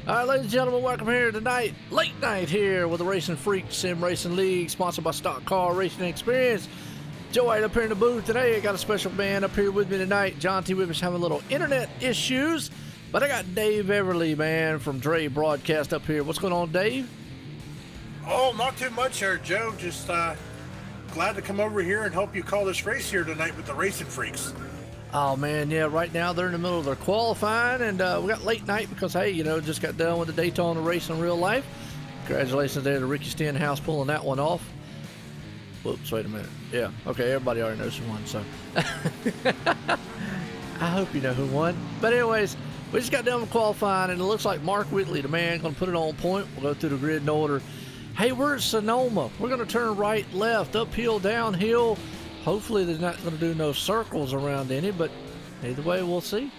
All right, ladies and gentlemen, welcome here tonight. Late night here with the RacinFreeks Sim Racing League, sponsored by Stock Car Racing Experience. Joe White up here in the booth today. I got a special man up here with me tonight. John T. Whippers having a little internet issues, but I got Dave Everly, man, from Dre Broadcast up here. What's going on, Dave? Oh, not too much here, Joe. Just glad to come over here and help you call this race here tonight with the RacinFreeks. Oh, man, yeah, right now they're in the middle of their qualifying, and we got late night because, hey, you know, just got done with the Daytona race in real life. Congratulations there to Ricky Stenhouse pulling that one off. Whoops, wait a minute. Yeah, okay, everybody already knows who won, so. I hope you know who won. But anyways, we just got done with qualifying, and it looks like Mark Whitley, the man, going to put it on point. We'll go through the grid in order. Hey, we're at Sonoma. We're going to turn right, left, uphill, downhill. Hopefully they're not going to do no circles around any, but either way, we'll see.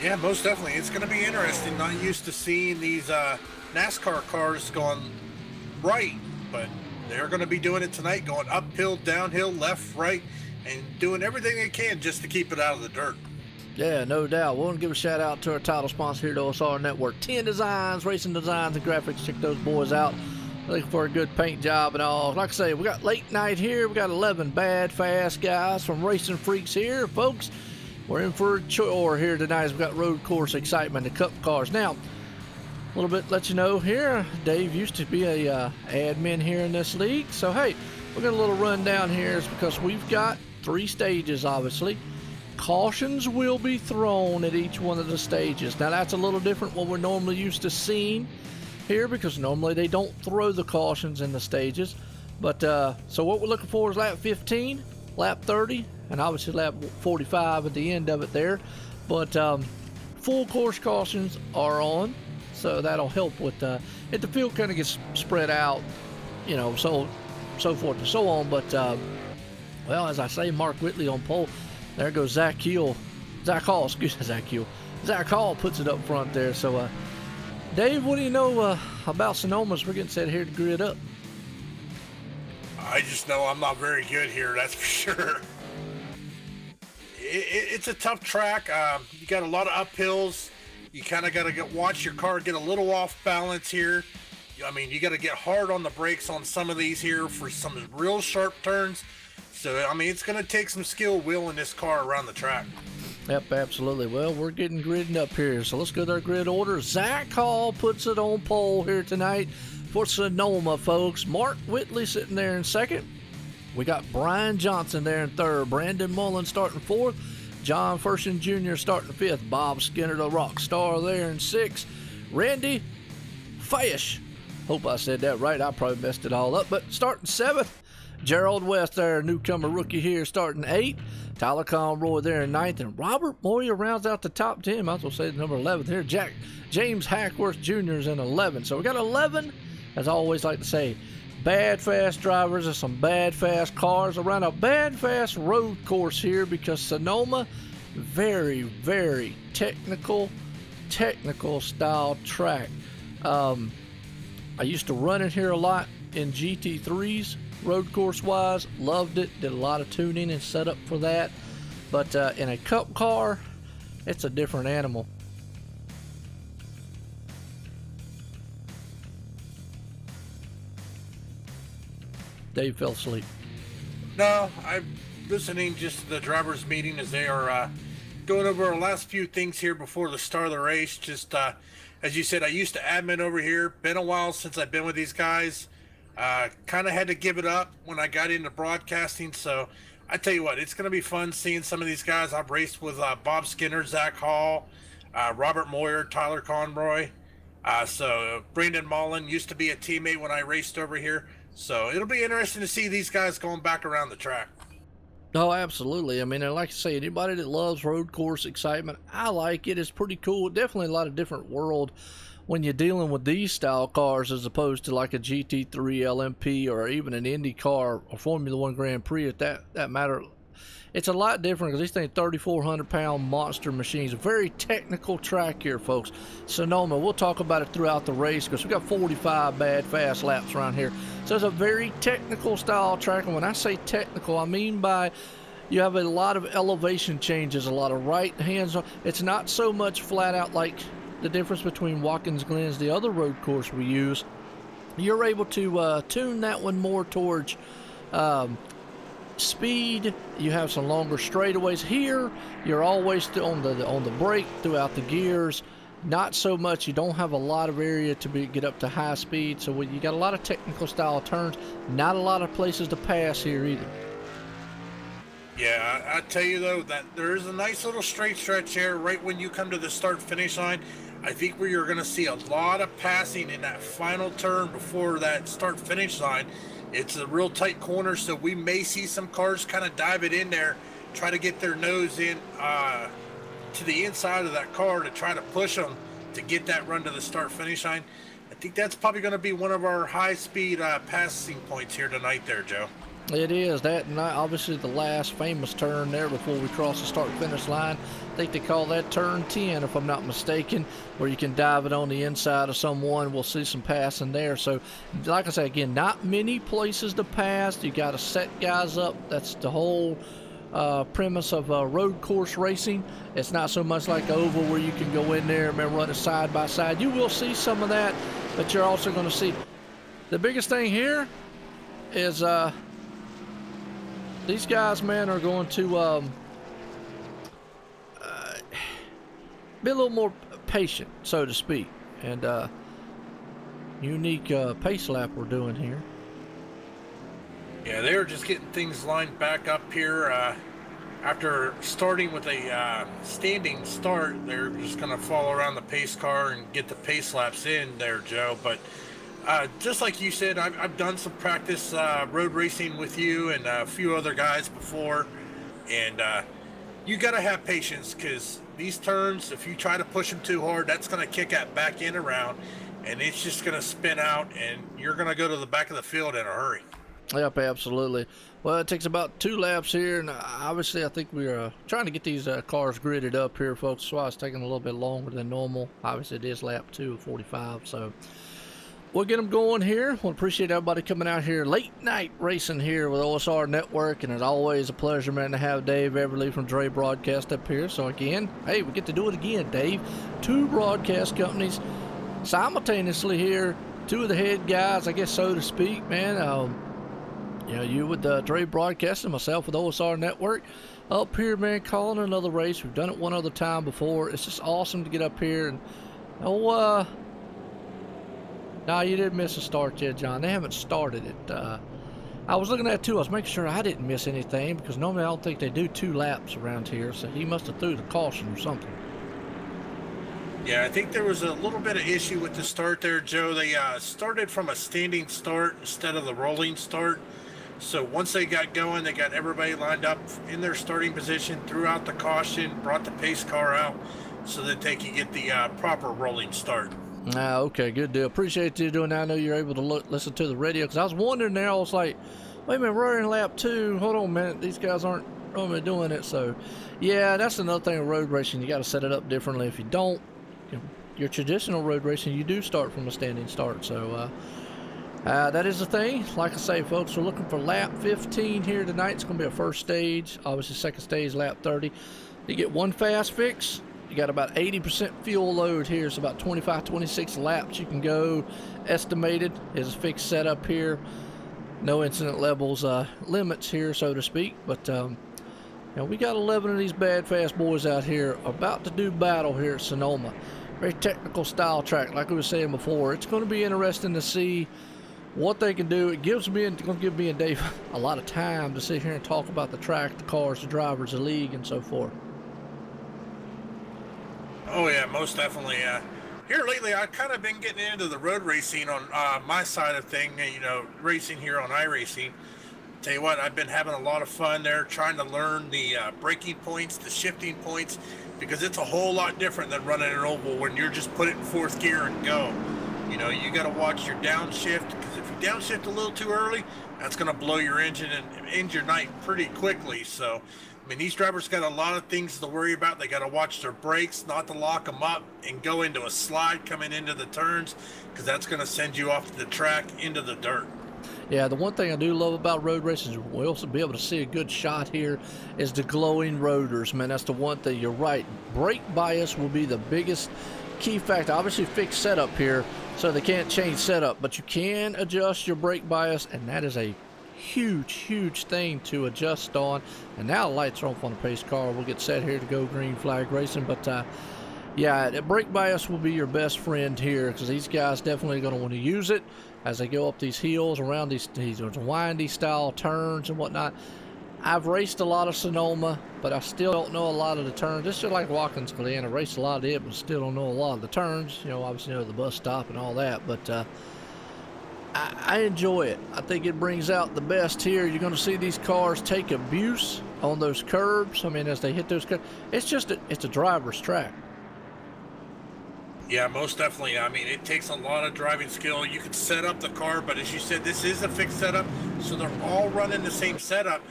Yeah, most definitely. It's going to be interesting. Not used to seeing these NASCAR cars going right, but they're going to be doing it tonight, going uphill, downhill, left, right, and doing everything they can just to keep it out of the dirt. Yeah, no doubt. We want to give a shout out to our title sponsor here at OSR Network, 10 Designs, Racing Designs and Graphics. Check those boys out. Looking for a good paint job and all. Like I say, we got late night here. We got 11 bad, fast guys from RacinFreeks here, folks. We're in for a chore here tonight. We got road course excitement, the cup cars. Now, a little bit let you know here, Dave used to be a admin here in this league. So, hey, we're got a little rundown here. It's because we've got 3 stages, obviously. Cautions will be thrown at each one of the stages. Now, that's a little different what we're normally used to seeing here, because normally they don't throw the cautions in the stages. But so what we're looking for is lap 15, lap 30, and obviously lap 45 at the end of it there. But full course cautions are on, so that'll help with if the field kind of gets spread out, you know, so forth and so on. But well, as I say, Mark Whitley on pole. There goes Zach Hall puts it up front there. So Dave, what do you know about Sonoma's? We're getting set here to grid up. I just know I'm not very good here, that's for sure. It's a tough track. You got a lot of uphills. You kind of got to watch your car get a little off balance here. I mean, you got to get hard on the brakes on some of these here for some real sharp turns. So, I mean, it's going to take some skill wheeling this car around the track. Yep, absolutely. Well, we're getting gridding up here, so let's go to our grid order. Zach Hall puts it on pole here tonight for Sonoma, folks. Mark Whitley sitting there in second. We got Brian Johnson there in third. Brandon Mullen starting fourth. John Furshin Jr. starting fifth. Bob Skinner, the rock star, there in sixth. Randy Fish. Hope I said that right. I probably messed it all up, but starting seventh. Gerald West there, newcomer rookie here, starting 8th. Tyler Conroy there in 9th. And Robert Moyer rounds out the top 10. Might as well say the number 11 here. James Hackworth Jr. is in 11. So we got 11, as I always like to say, bad, fast drivers and some bad, fast cars around a bad, fast road course here, because Sonoma, very, very technical style track. I used to run it here a lot in GT3s. Road course wise, loved it, did a lot of tuning and setup for that, but in a cup car, it's a different animal. Dave fell asleep. No, I'm listening just to the drivers meeting as they are going over our last few things here before the start of the race. Just as you said, I used to admin over here. Been a while since I've been with these guys. Kind of had to give it up when I got into broadcasting, so I tell you what, it's going to be fun seeing some of these guys. I've raced with Bob Skinner, Zach Hall, Robert Moyer, Tyler Conroy. So Brandon Mullen used to be a teammate when I raced over here, so it'll be interesting to see these guys going back around the track. Oh, absolutely. I mean, and like I say, anybody that loves road course excitement, I like it. It's pretty cool. Definitely a lot of different world when you're dealing with these style cars as opposed to like a GT3 LMP or even an Indy car or Formula One Grand Prix, at that matter. It's a lot different because these things 3,400-pound monster machines. A very technical track here, folks. Sonoma, we'll talk about it throughout the race because we got 45 bad fast laps around here. So it's a very technical style track, and when I say technical, I mean by you have a lot of elevation changes, a lot of right hands. It's not so much flat out like the difference between Watkins Glen's, the other road course we use. You're able to tune that one more towards speed. You have some longer straightaways. Here you're always on the brake throughout the gears. Not so much. You don't have a lot of area to get up to high speed, so you got a lot of technical style turns. Not a lot of places to pass here either. Yeah, I tell you though that there is a nice little straight stretch here right when you come to the start finish line. I think where you're going to see a lot of passing in that final turn before that start finish line. It's a real tight corner, so we may see some cars kind of dive it in there, try to get their nose in to the inside of that car to try to push them to get that run to the start finish line. I think that's probably going to be one of our high speed passing points here tonight there, Joe. It is that, and obviously the last famous turn there before we cross the start finish line. I think they call that turn 10 if I'm not mistaken, where you can dive it on the inside of someone. We'll see some passing there. So like I said, again, not many places to pass. You got to set guys up. That's the whole premise of road course racing. It's not so much like oval where you can go in there and run it side by side. You will see some of that, but you're also going to see the biggest thing here is these guys, man, are going to be a little more patient, so to speak, and unique pace lap we're doing here. Yeah, they're just getting things lined back up here. After starting with a standing start, they're just going to follow around the pace car and get the pace laps in there, Joe. But just like you said, I've done some practice road racing with you and a few other guys before, and you got to have patience, because these turns, if you try to push them too hard, that's going to kick that back end around, and it's just going to spin out, and you're going to go to the back of the field in a hurry. Yep, absolutely. Well, it takes about 2 laps here, and obviously I think we're trying to get these cars gridded up here, folks. That's why it's taking a little bit longer than normal. Obviously it is lap 2 of 45, so we'll get them going here. We'll appreciate everybody coming out here late night racing here with OSR Network, and it's always a pleasure, man, to have Dave Everly from Dre Broadcast up here. So again, hey, we get to do it again, Dave. 2 broadcast companies simultaneously here. 2 of the head guys, I guess, so to speak, man. You know, you with Dre Broadcasting, myself with OSR Network, up here, man, calling another race. We've done it one other time before. It's just awesome to get up here. And no, you didn't miss a start yet, John. They haven't started it. I was looking at it too. I was making sure I didn't miss anything, because normally I don't think they do 2 laps around here. So he must have threw the caution or something. Yeah, I think there was a little bit of issue with the start there, Joe. They started from a standing start instead of the rolling start. So once they got going, they got everybody lined up in their starting position, threw out the caution, brought the pace car out so that they could get the proper rolling start. Okay, good deal. Appreciate you doing that. I know you're able to listen to the radio, because I was wondering there. I was like, wait a minute, we're in lap 2. Hold on a minute. These guys aren't normally doing it. So, yeah, that's another thing with road racing. You got to set it up differently. If you don't, your traditional road racing, you do start from a standing start. So, that is the thing. Like I say, folks, we're looking for lap 15 here tonight. It's going to be a first stage. Obviously, second stage, lap 30. You get 1 fast fix. You got about 80% fuel load here. It's about 25, 26 laps you can go. Estimated is a fixed setup here. No incident levels limits here, so to speak. But you know, we got 11 of these bad fast boys out here about to do battle here at Sonoma. Very technical style track, like we were saying before. It's going to be interesting to see what they can do. It's going to give me and Dave a lot of time to sit here and talk about the track, the cars, the drivers, the league, and so forth. Oh yeah, most definitely. Here lately, I've kind of been getting into the road racing on my side of thing. You know, racing here on iRacing. Tell you what, I've been having a lot of fun there, trying to learn the braking points, the shifting points, because it's a whole lot different than running an oval when you're just put it in 4th gear and go. You know, you got to watch your downshift, because if you downshift a little too early, that's going to blow your engine and end your night pretty quickly. So, I mean, these drivers got a lot of things to worry about. They got to watch their brakes, not to lock them up and go into a slide coming into the turns, because that's going to send you off the track into the dirt. Yeah, the one thing I do love about road racing is we'll also be able to see a good shot here is the glowing rotors, man. That's the one thing. You're right. Brake bias will be the biggest key factor. Obviously fixed setup here, so they can't change setup, but you can adjust your brake bias, and that is a huge thing to adjust on. And now the lights are off on the pace car. We'll get set here to go green flag racing, but yeah, the brake bias will be your best friend here, because these guys definitely going to want to use it as they go up these hills, around these windy style turns and whatnot. I've raced a lot of Sonoma, but I still don't know a lot of the turns. It's just like Watkins Glen. I raced a lot of it, but still don't know a lot of the turns. You know, obviously know the bus stop and all that, but I enjoy it. I think it brings out the best here. You're going to see these cars take abuse on those curbs. I mean, as they hit those curbs, it's a driver's track. Yeah, most definitely. I mean, it takes a lot of driving skill. You can set up the car, but as you said, this is a fixed setup, so they're all running the same setup.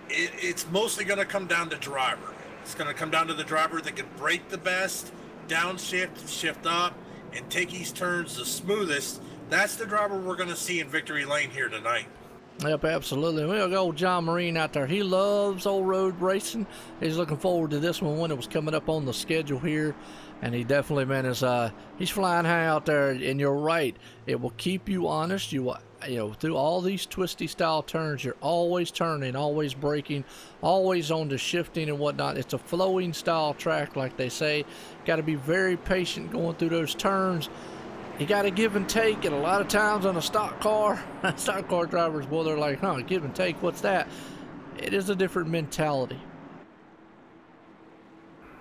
It's mostly going to come down to driver. It's going to come down to the driver that can brake the best, downshift, shift up, and take these turns the smoothest. That's the driver we're going to see in victory lane here tonight. Yep, absolutely. We'll go John Marine out there. He loves old road racing. He's looking forward to this one when it was coming up on the schedule here. And he definitely, man, is he's flying high out there. And you're right. It will keep you honest. You know, through all these twisty style turns, you're always turning, always braking, always on the shifting and whatnot. It's a flowing style track, like they say. Got to be very patient going through those turns. You got to give and take, and a lot of times on a stock car drivers, boy, they're like, huh, give and take, what's that? It is a different mentality.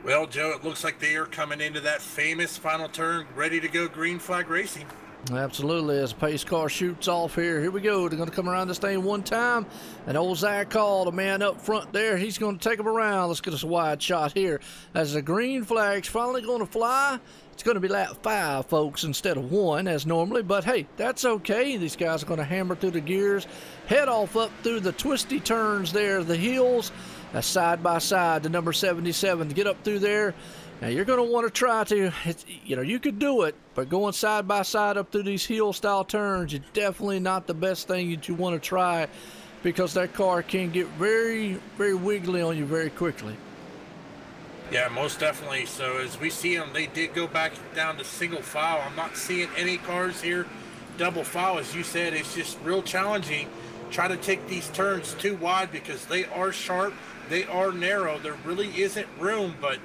Well, Joe, it looks like they are coming into that famous final turn, ready to go green flag racing. Absolutely, as the pace car shoots off here. Here we go. They're going to come around this thing one time. And old Zach Call, the man up front there, he's going to take them around. Let's get us a wide shot here. As the green flag's finally going to fly. It's going to be lap 5, folks, instead of 1 as normally. But, hey, that's okay. These guys are going to hammer through the gears, head off up through the twisty turns there, the hills. That's side by side to number 77 to get up through there. Now, you're going to want to try to, you know, you could do it, but going side by side up through these hill-style turns is definitely not the best thing that you want to try, because that car can get very, very wiggly on you very quickly. Yeah, most definitely. So as we see them, they did go back down to single file. I'm not seeing any cars here double file. As you said, it's just real challenging. Try to take these turns too wide because they are sharp, they are narrow. There really isn't room, but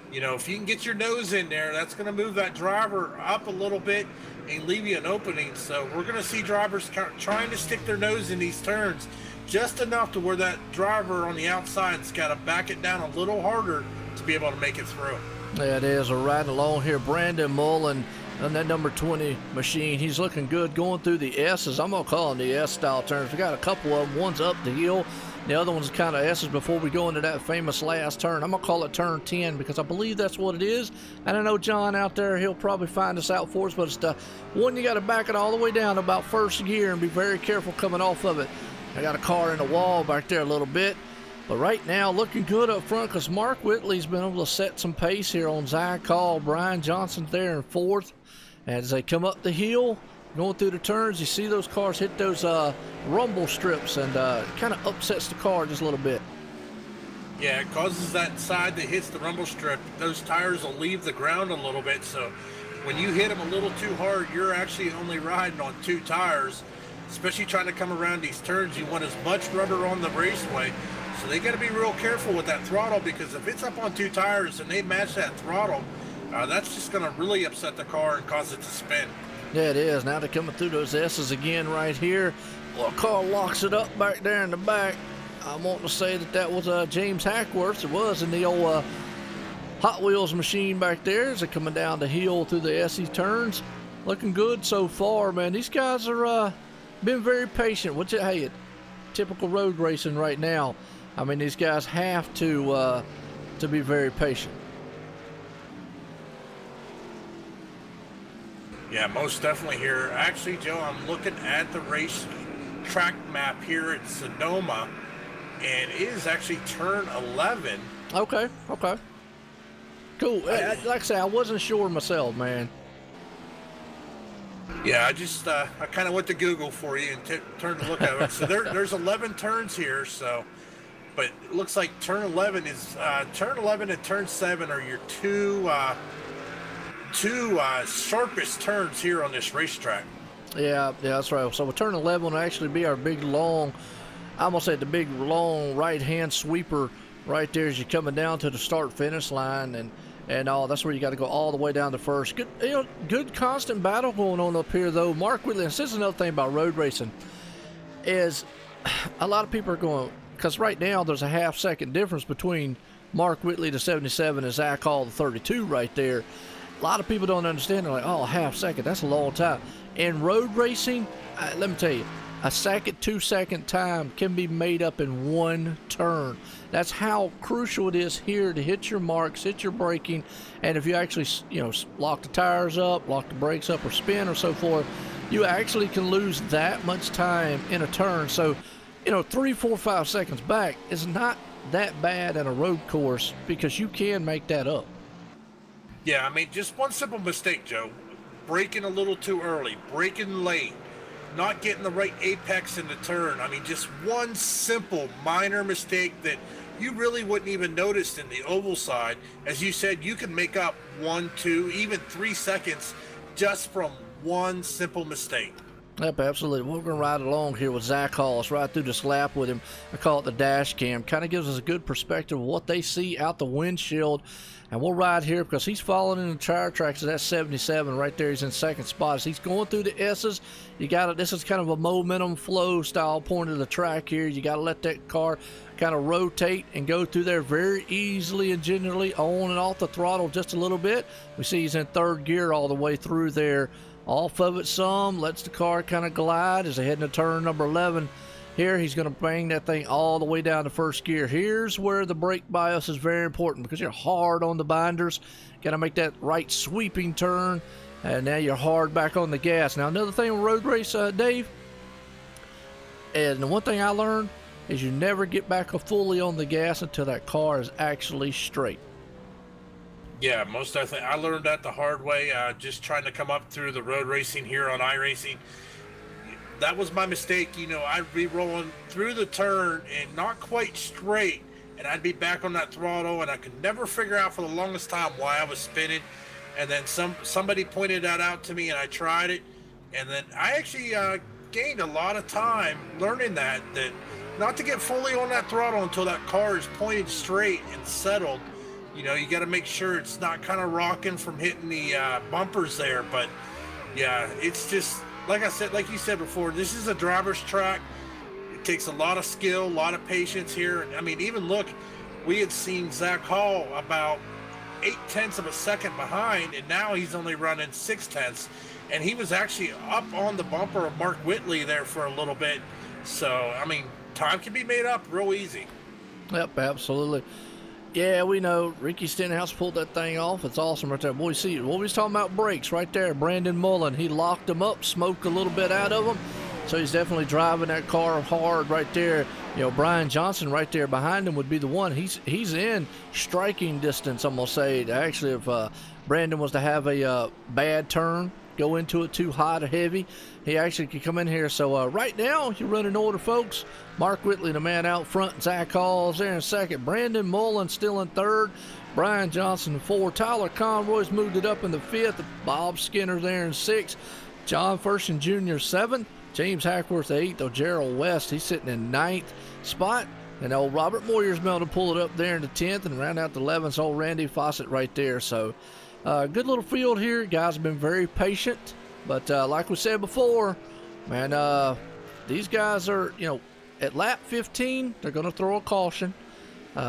you know, if you can get your nose in there, that's going to move that driver up a little bit and leave you an opening. So we're going to see drivers trying to stick their nose in these turns just enough to where that driver on the outside's got to back it down a little harder to be able to make it through. Yeah, it is. We're riding along here. Brandon Mullen on that number 20 machine. He's looking good going through the S's. I'm going to call them the S-style turns. We got a couple of them. One's up the hill. The other one's kind of S's before we go into that famous last turn. I'm going to call it turn 10 because I believe that's what it is. And I know John out there, he'll probably find us out for us, but it's the one you got to back it all the way down to about first gear and be very careful coming off of it. I got a car in the wall back there a little bit. But right now, looking good up front because Mark Whitley's been able to set some pace here on Zach Call. Brian Johnson's there in 4th. As they come up the hill, going through the turns, you see those cars hit those rumble strips and kind of upsets the car just a little bit. Yeah, it causes that side that hits the rumble strip. Those tires will leave the ground a little bit. So when you hit them a little too hard, you're actually only riding on 2 tires. Especially trying to come around these turns, you want as much rubber on the raceway. So they got to be real careful with that throttle because if it's up on 2 tires and they match that throttle, that's just going to really upset the car and cause it to spin. Yeah, it is. Now they're coming through those S's again right here. Well, car locks it up back there in the back. I want to say that was James Hackworth. It was in the old Hot Wheels machine back there as they're coming down the hill through the SE turns. Looking good so far, man. These guys are been very patient, which, hey, typical road racing right now. I mean, these guys have to be very patient. Yeah, most definitely here. Actually, Joe, I'm looking at the race track map here at Sonoma, and it is actually turn 11. Okay. Cool. Like I say, I wasn't sure myself, man. Yeah, I kind of went to Google for you and turned to look at it. So there's 11 turns here, so, but it looks like turn 11 is, turn 11 and turn 7 are your two two sharpest turns here on this racetrack. Yeah, that's right. So turn 11 will actually be our big long, I almost said the big long right-hand sweeper right there as you're coming down to the start-finish line, and all. That's where you got to go all the way down to first. Good, good constant battle going on up here, though. Mark Whitley, and this is another thing about road racing, is a lot of people are going, because right now there's a half-second difference between Mark Whitley, the 77, and Zach Hall, the 32, right there. A lot of people don't understand. They're like, oh, a half second, that's a long time. In road racing, let me tell you, a second, 2-second time can be made up in one turn. That's how crucial it is here to hit your marks, hit your braking, and if you actually, lock the tires up, lock the brakes up, or spin or so forth, you actually can lose that much time in a turn. So, 3, 4, 5 seconds back is not that bad at a road course because you can make that up. Yeah, I mean, just one simple mistake, Joe. Braking a little too early, braking late, not getting the right apex in the turn. I mean, just one simple minor mistake that you really wouldn't even notice in the oval side. As you said, you can make up 1, 2, even 3 seconds just from one simple mistake. Yep, absolutely. We're going to ride along here with Zach Hall. Let's ride through this lap with him. I call it the dash cam. Kind of gives us a good perspective of what they see out the windshield. And we'll ride here because he's following in the tire tracks. That's 77 right there. He's in second spot. As he's going through the S's, you got it. This is kind of a momentum flow style point of the track here. You got to let that car kind of rotate and go through there very easily and gingerly, on and off the throttle just a little bit. We see he's in third gear all the way through there. Off of it some, lets the car kind of glide as they head into turn number 11. Here, he's going to bring that thing all the way down to first gear. Here's where the brake bias is very important because you're hard on the binders. Got to make that right sweeping turn, and now you're hard back on the gas. Now, another thing with road race, Dave, and the one thing I learned is you never get back fully on the gas until that car is actually straight. Yeah, most definitely. I learned that the hard way, just trying to come up through the road racing here on iRacing. That was my mistake. I'd be rolling through the turn and not quite straight, and I'd be back on that throttle, and I could never figure out for the longest time why I was spinning. And then somebody pointed that out to me, and I tried it, and then I actually gained a lot of time learning that not to get fully on that throttle until that car is pointed straight and settled. You got to make sure it's not kind of rocking from hitting the bumpers there. But yeah, it's just like you said before, this is a driver's track. It takes a lot of skill, a lot of patience here. I mean, even look, we had seen Zach Hall about 0.8 of a second behind, and now he's only running 0.6, and he was actually up on the bumper of Mark Whitley there for a little bit. So I mean, time can be made up real easy. Yep, absolutely. Yeah, we know. Ricky Stenhouse pulled that thing off. It's awesome right there. Boy, see, what we was talking about brakes right there. Brandon Mullen, he locked them up, smoked a little bit out of them. So he's definitely driving that car hard right there. Brian Johnson right there behind him would be the one. He's in striking distance, I'm going to say. Actually, if Brandon was to have a bad turn, go into it too hot or heavy, he actually could come in here. So right now, you're running order, folks. Mark Whitley, the man out front. Zach Hall's there in second. Brandon Mullen still in third. Brian Johnson in fourth. Tyler Conroy's moved it up in the fifth. Bob Skinner there in sixth. John Fersen Jr. seventh. James Hackworth eighth. Gerald West, he's sitting in ninth spot. And old Robert Moyer's been able to pull it up there in the 10th and round out the 11th. Old Randy Fawcett right there. So good little field here. Guys have been very patient. But like we said before, man, these guys are, at lap 15, they're going to throw a caution.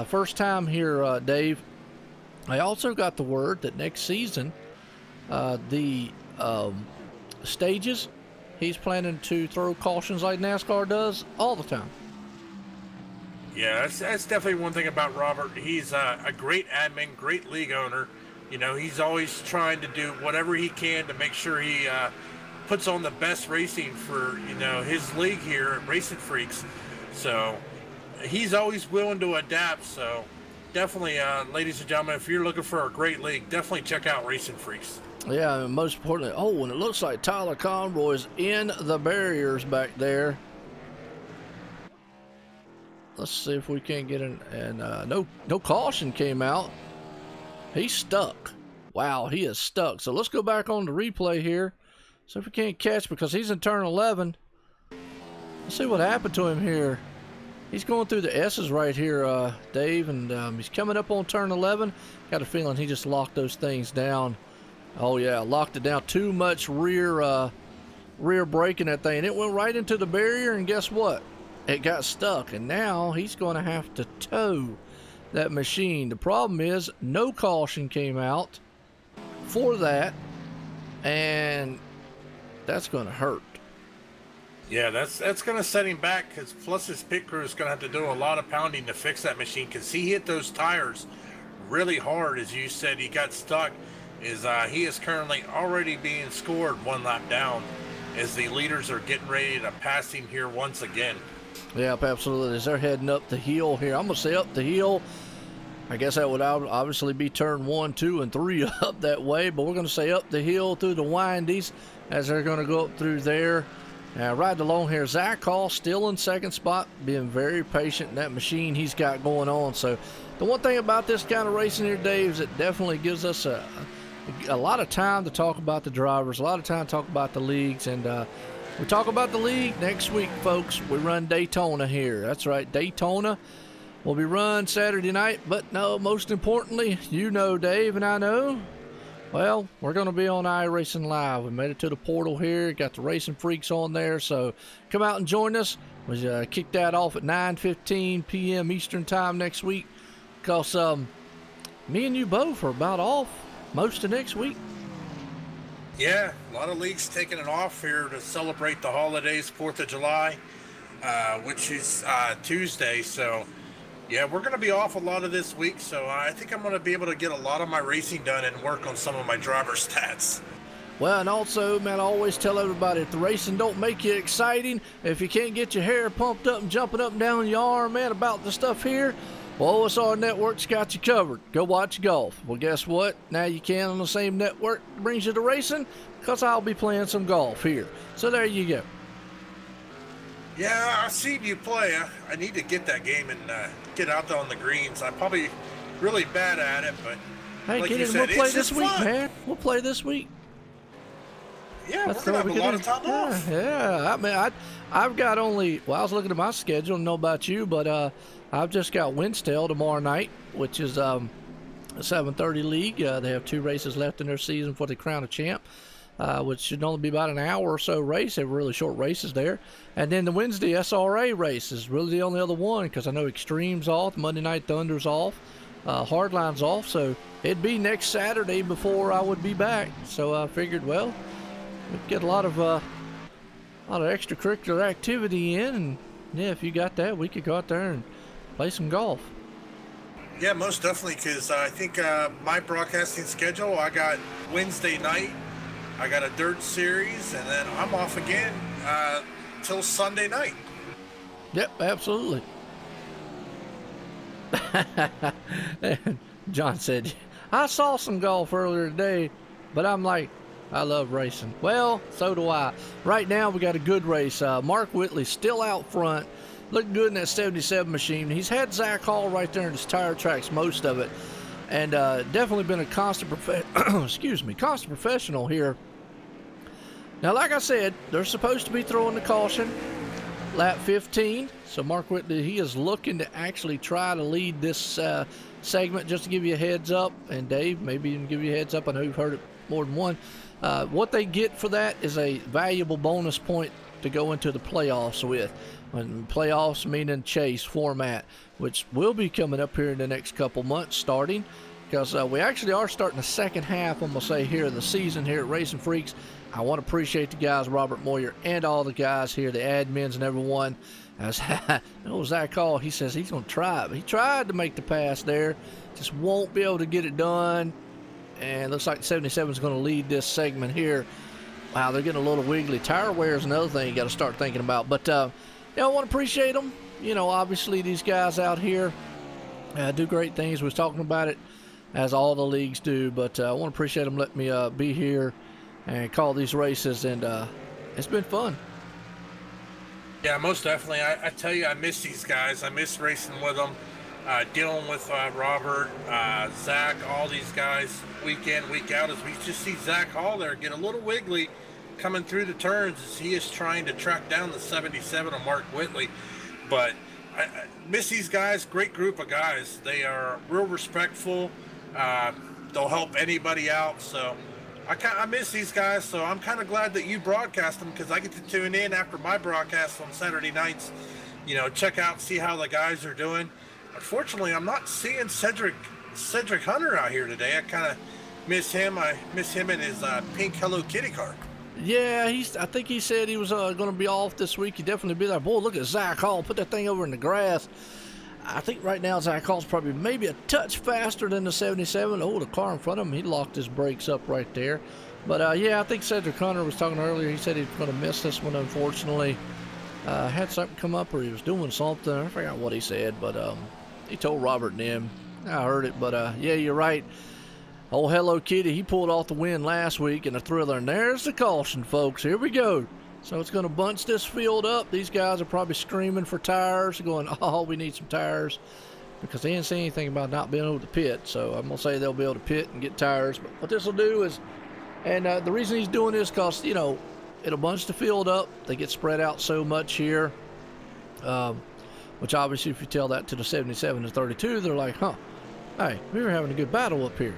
First time here, Dave. I also got the word that next season, the stages, he's planning to throw cautions like NASCAR does all the time. Yeah, that's definitely one thing about Robert. He's a great admin, great league owner. He's always trying to do whatever he can to make sure he puts on the best racing for, his league here at RacinFreeks. So he's always willing to adapt. So definitely, ladies and gentlemen, if you're looking for a great league, definitely check out RacinFreeks. Yeah, and most importantly, and it looks like Tyler Conroy's in the barriers back there. Let's see if we can get in. And no caution came out. He's stuck. wow, he is stuck. So let's go back on the replay here. So if we can't catch, because he's in turn 11. Let's see what happened to him here. He's going through the S's right here, Dave, and he's coming up on turn 11. Got a feeling he just locked those things down. Oh yeah, locked it down. Too much rear braking that thing. It went right into the barrier, and guess what? It got stuck, and now he's going to have to tow that machine. The problem is no caution came out for that, and that's going to hurt. Yeah, that's going to set him back, because plus his pit crew is going to have to do a lot of pounding to fix that machine, because he hit those tires really hard. As you said, he got stuck. He is currently already being scored 1 lap down as the leaders are getting ready to pass him here once again. Yep, absolutely. As they're heading up the hill here, I'm going to say up the hill. I guess that would obviously be turn 1, 2, and 3 up that way, but we're going to say up the hill through the windies as they're going to go up through there. Riding along here, Zach Hall still in second spot, being very patient in that machine he's got going on. So the one thing about this kind of racing here, Dave, is it definitely gives us a lot of time to talk about the drivers, a lot of time to talk about the leagues, and we talk about the league next week, folks. We run Daytona here. That's right, Daytona will be run Saturday night, but no, most importantly, you know, Dave, and I know, well, we're going to be on iRacing Live. We made it to the portal here, got the Racing Freaks on there, so come out and join us. We kick that off at 9:15 p.m. Eastern Time next week, because me and you both are about off most of next week. Yeah, a lot of leagues taking it off here to celebrate the holidays, 4th of July, which is Tuesday. So, yeah, we're going to be off a lot of this week. So I think I'm going to be able to get a lot of my racing done and work on some of my driver stats. Well, and also, man, I always tell everybody, if the racing don't make you exciting, if you can't get your hair pumped up and jumping up and down your arm, man, about the stuff here, well, OSR Network's got you covered. Go watch golf. Well, guess what? Now you can on the same network that brings you to racing, because I'll be playing some golf here. So there you go. Yeah, I've seen you play. I need to get that game and get out there on the greens. I'm probably really bad at it, but hey, like get you in. said, We'll play it's this just week, fun. man. We'll play this week. Yeah, we're going to have a lot of time off. Yeah, I mean, I've got only, well, I was looking at my schedule, I don't know about you, but I've just got Wednesday tomorrow night, which is a 7:30 league. They have 2 races left in their season for the Crown of Champ, which should only be about an hour or so race. They have really short races there. And then the Wednesday SRA race is really the only other one, because I know Extreme's off, Monday Night Thunder's off, Hardline's off, so it'd be next Saturday before I would be back. So I figured, well, we'd get a lot of extracurricular activity in, and yeah, if you got that, we could go out there and play some golf. Yeah, most definitely, because I think my broadcasting schedule, I got Wednesday night, I got a dirt series, and then I'm off again till Sunday night. Yep, absolutely. John said, I saw some golf earlier today, but I'm like, I love racing. Well, so do I. Right now, we got a good race. Mark Whitley still out front, looking good in that 77 machine. He's had Zach Hall right there in his tire tracks, most of it, and definitely been a constant professional here. Now, like I said, they're supposed to be throwing the caution lap 15. So Mark Whitley, he is looking to actually try to lead this segment, just to give you a heads up. And Dave, maybe even give you a heads up. I know you've heard it more than one. What they get for that is a valuable bonus point to go into the playoffs with. And playoffs meaning chase format, which will be coming up here in the next couple months starting, because we actually are starting the second half, I'm going to say, here of the season here at Racing Freaks. I want to appreciate the guys, Robert Moyer, and all the guys here, the admins and everyone. As Zach Hall, he says he's going to try it. He tried to make the pass there, just won't be able to get it done. And looks like 77 is going to lead this segment here. Wow, they're getting a little wiggly. Tire wear is another thing you got to start thinking about. But, I want to appreciate them. You know, obviously these guys out here do great things. We was talking about it, as all the leagues do. But I want to appreciate them letting me be here and call these races. And it's been fun. Yeah, most definitely. I tell you, I miss these guys. I miss racing with them. dealing with Robert, Zach, all these guys week in, week out, as we just see Zach Hall there get a little wiggly coming through the turns as he is trying to track down the 77 of Mark Whitley. But I miss these guys. Great group of guys. They are real respectful. They'll help anybody out. So I miss these guys. So I'm kind of glad that you broadcast them, because I get to tune in after my broadcast on Saturday nights. You know, check out, see how the guys are doing. Unfortunately, I'm not seeing Cedric Hunter out here today. I kind of miss him. I miss him in his pink Hello Kitty car. Yeah, I think he said he was going to be off this week. He'd definitely be there. Boy, look at Zach Hall. Put that thing over in the grass. I think right now Zach Hall's probably maybe a touch faster than the 77. Oh, the car in front of him, he locked his brakes up right there. But, yeah, I think Cedric Hunter was talking earlier. He said he was going to miss this one, unfortunately. Had something come up, or he was doing something. I forgot what he said, but he told Robert and him. I heard it, but, yeah, you're right. Old Hello Kitty, he pulled off the win last week in a thriller, and there's the caution, folks. Here we go. So it's going to bunch this field up. These guys are probably screaming for tires, going, oh, we need some tires, because they didn't say anything about not being able to pit. So I'm going to say they'll be able to pit and get tires. But what this will do is, and the reason he's doing this, because, you know, it'll bunch the field up. They get spread out so much here, which obviously if you tell that to the 77 and 32, they're like, huh, hey, we were having a good battle up here.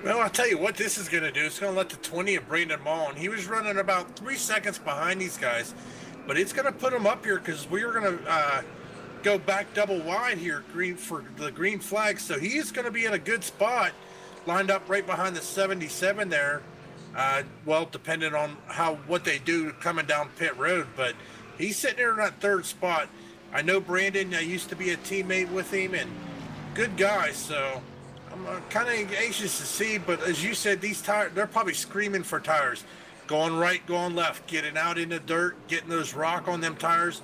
Well, I'll tell you what this is going to do. It's going to let the 20 of Brandon Mullen. He was running about 3 seconds behind these guys, but it's going to put him up here, because we are going to go back double wide here, green for the green flag. So he is going to be in a good spot, lined up right behind the 77 there. Well, depending on what they do coming down pit road, but he's sitting there in that third spot. I know Brandon. I used to be a teammate with him, and good guy. So I'm kind of anxious to see, but as you said, these tires, they're probably screaming for tires. Going right, going left, getting out in the dirt, getting those rock on them tires.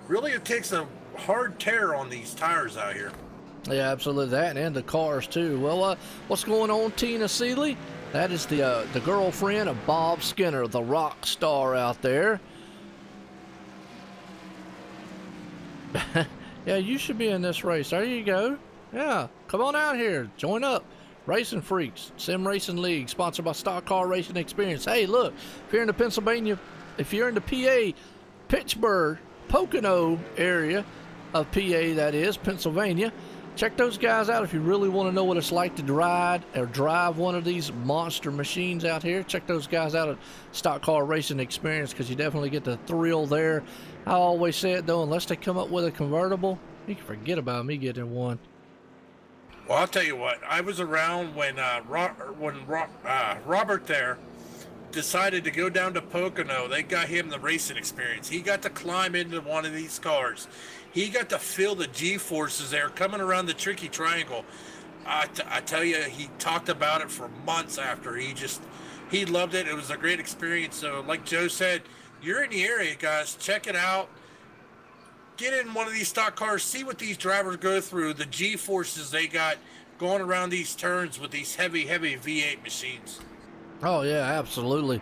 Really, it takes a hard tear on these tires out here. Yeah, absolutely. That and the cars, too. Well, what's going on, Tina Seeley? That is the girlfriend of Bob Skinner, the rock star out there. Yeah, you should be in this race. There you go. Yeah, come on out here. Join up. Racing Freaks Sim Racing League, sponsored by Stock Car Racing Experience. Hey, look, if you're in the Pennsylvania, if you're in the PA, Pittsburgh, Pocono area of PA, that is, Pennsylvania, check those guys out if you really want to know what it's like to ride or drive one of these monster machines out here. Check those guys out at Stock Car Racing Experience, because you definitely get the thrill there. I always say it, though, unless they come up with a convertible, you can forget about me getting one. Well, I'll tell you what. I was around when Robert there decided to go down to Pocono. They got him the racing experience. He got to climb into one of these cars. He got to feel the G-forces there coming around the tricky triangle. I tell you, he talked about it for months after. He loved it. It was a great experience. So, like Joe said, you're in the area, guys. Check it out. Get in one of these stock cars, see what these drivers go through, the G-forces they got going around these turns with these heavy V8 machines. Oh, yeah, absolutely.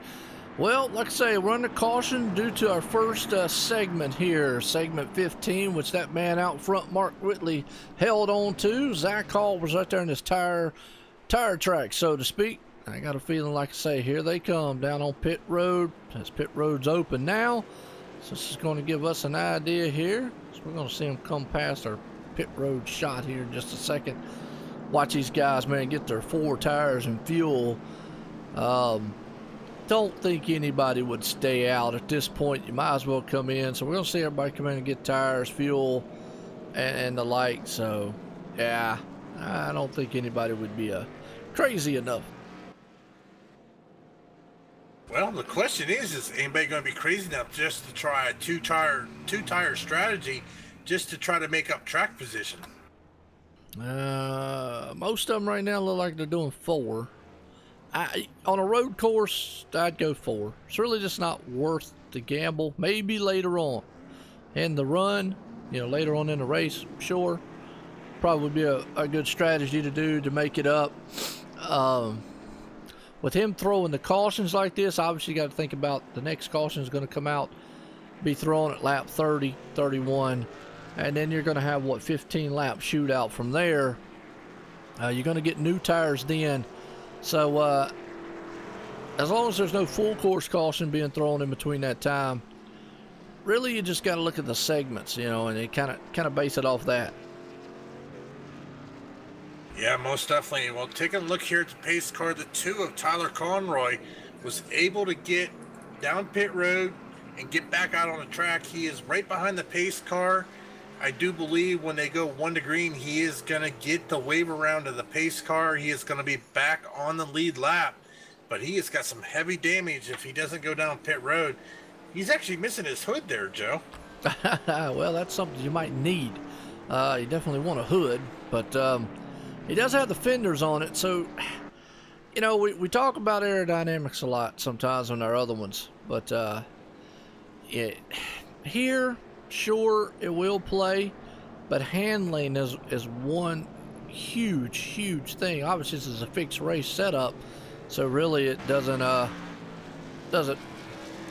Well, like I say, we're under caution due to our first segment here, segment 15, which that man out front, Mark Whitley, held on to. Zach Hall was right there in his tire track, so to speak. I got a feeling, like I say, here they come down on pit road. As pit road's open now. So this is going to give us an idea here. So we're going to see them come past our pit road shot here in just a second. Watch these guys, man, get their 4 tires and fuel. Don't think anybody would stay out at this point. You might as well come in. So we're going to see everybody come in and get tires, fuel, and the like. So, yeah, I don't think anybody would be crazy enough. Well, the question is anybody going to be crazy enough just to try a two-tire strategy just to try to make up track position? Most of them right now look like they're doing 4. On a road course, I'd go 4. It's really just not worth the gamble. Maybe later on in the run, you know, later on in the race, sure. Probably would be a good strategy to do to make it up. With him throwing the cautions like this, obviously you got to think about the next caution is going to come out, be thrown at lap 30, 31. and then you're going to have, what, 15 lap shootout from there. You're going to get new tires then. So as long as there's no full course caution being thrown in between that time, really you just got to look at the segments, you know, and you kind of base it off that. Yeah, most definitely. Well, taking a look here at the pace car, the 2 of Tyler Conroy was able to get down pit road and get back out on the track. He is right behind the pace car. I do believe when they go 1 to green, he is going to get the wave around of the pace car. He is going to be back on the lead lap, but he has got some heavy damage if he doesn't go down pit road. He's actually missing his hood there, Joe. Well, that's something you might need. You definitely want a hood, but he does have the fenders on it, so, you know, we talk about aerodynamics a lot sometimes on our other ones, but here, sure, it will play, but handling is one huge thing. Obviously, this is a fixed race setup, so really it doesn't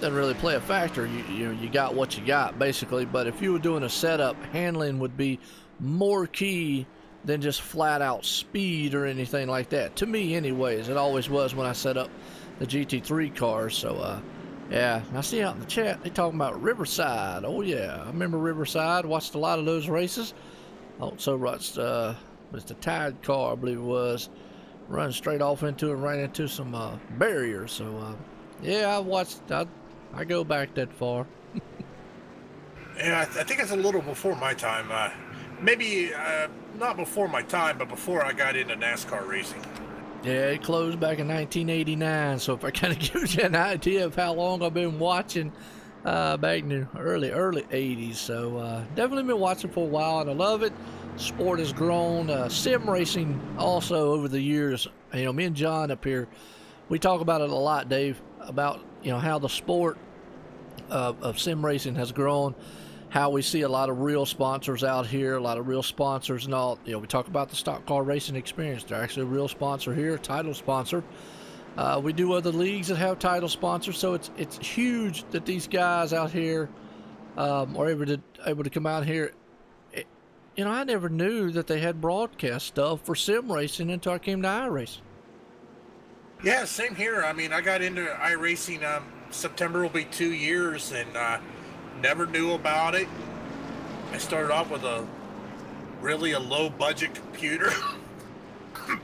really play a factor. You got what you got, basically, but if you were doing a setup, handling would be more key than just flat out speed or anything like that. To me, anyways, it always was when I set up the GT3 cars. So, yeah, I see out in the chat they talking about Riverside. Oh yeah, I remember Riverside. Watched a lot of those races. Also watched it's the Tide car, I believe it was, run straight off into it, right into some barriers. So, yeah, I go back that far. Yeah, I think it's a little before my time. Maybe not before my time, but before I got into NASCAR racing. Yeah, it closed back in 1989, so if I kind of gives you an idea of how long I've been watching back in the early 80s. So definitely been watching for a while, and I love it. Sport has grown. Sim racing also over the years. You know, me and John up here, we talk about it a lot, Dave, about, you know, how the sport of sim racing has grown. How we see a lot of real sponsors out here, a lot of real sponsors and all. You know, we talk about the stock car racing experience. They're actually a real sponsor here, a title sponsor. We do other leagues that have title sponsors, so it's huge that these guys out here are able to come out here. You know, I never knew that they had broadcast stuff for sim racing until I came to iRacing. Yeah, same here. I mean, I got into iRacing. September will be 2 years, and never knew about it. I started off with a low budget computer,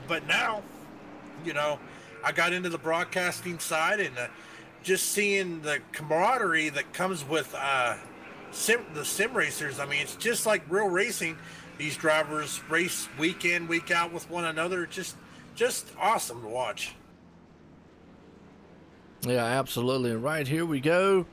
but now, you know, I got into the broadcasting side, and just seeing the camaraderie that comes with the sim racers. I mean, it's just like real racing. These drivers race week in, week out with one another. Just awesome to watch. Yeah, absolutely. And right here we go.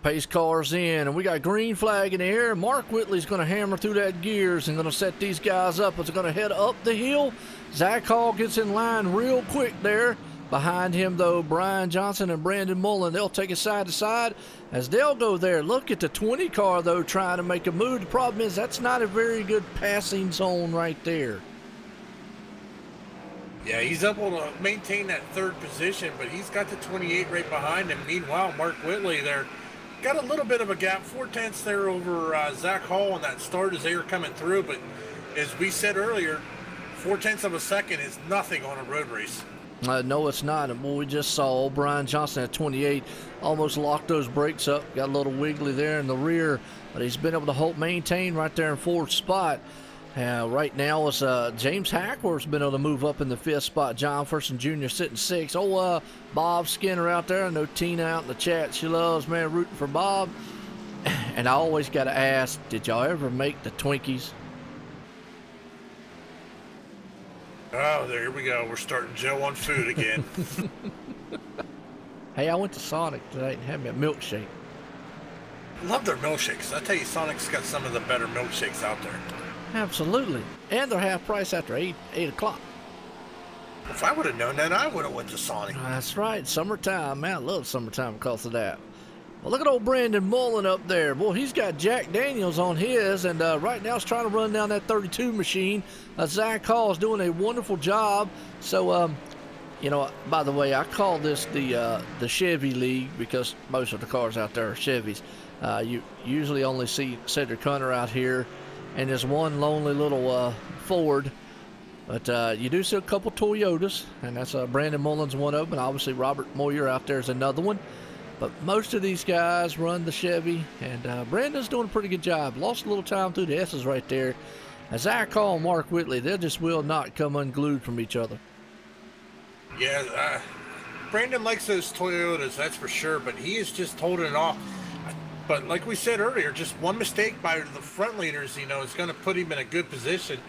Pace cars in, and we got green flag in the air. Mark Whitley's going to hammer through that gears and going to set these guys up. It's going to head up the hill. Zach Hall gets in line real quick there. Behind him, though, Brian Johnson and Brandon Mullen. They'll take it side to side as they'll go there. Look at the 20 car, though, trying to make a move. The problem is that's not a very good passing zone right there. Yeah, he's able to maintain that third position, but he's got the 28 right behind him. Meanwhile, Mark Whitley there got a little bit of a gap, 4/10 there over Zach Hall on that start as they were coming through. But as we said earlier, 4/10 of a second is nothing on a road race. No, it's not. And what we just saw, old Brian Johnson at 28 almost locked those brakes up. Got a little wiggly there in the rear, but he's been able to maintain right there in fourth spot. Right now, it's James Hackworth's been able to move up in the fifth spot. John Ferguson Jr. sitting sixth. Oh, Bob Skinner out there. I know Tina out in the chat. She loves, man, rooting for Bob. And I always got to ask, did y'all ever make the Twinkies? Oh, there we go. We're starting Joe on food again. Hey, I went to Sonic today and had me a milkshake. Love their milkshakes. I tell you, Sonic's got some of the better milkshakes out there. Absolutely. And they're half price after 8 o'clock. If I would have known that, I would have went to Sonic. That's right. Summertime, man. I love summertime because of that. Well, look at old Brandon Mullen up there. Boy, he's got Jack Daniels on his, and right now he's trying to run down that 32 machine. Zach Hall is doing a wonderful job. So, you know, by the way, I call this the Chevy League because most of the cars out there are Chevys. You usually only see Cedric Hunter out here and there's one lonely little Ford. But you do see a couple Toyotas, and that's Brandon Mullins one of them, and obviously Robert Moyer out there is another one. But most of these guys run the Chevy, and Brandon's doing a pretty good job. Lost a little time through the S's right there. As I call Mark Whitley, they just will not come unglued from each other. Yeah, Brandon likes those Toyotas, that's for sure, but he is just holding it off. But like we said earlier, just one mistake by the front leaders, you know, is going to put him in a good position,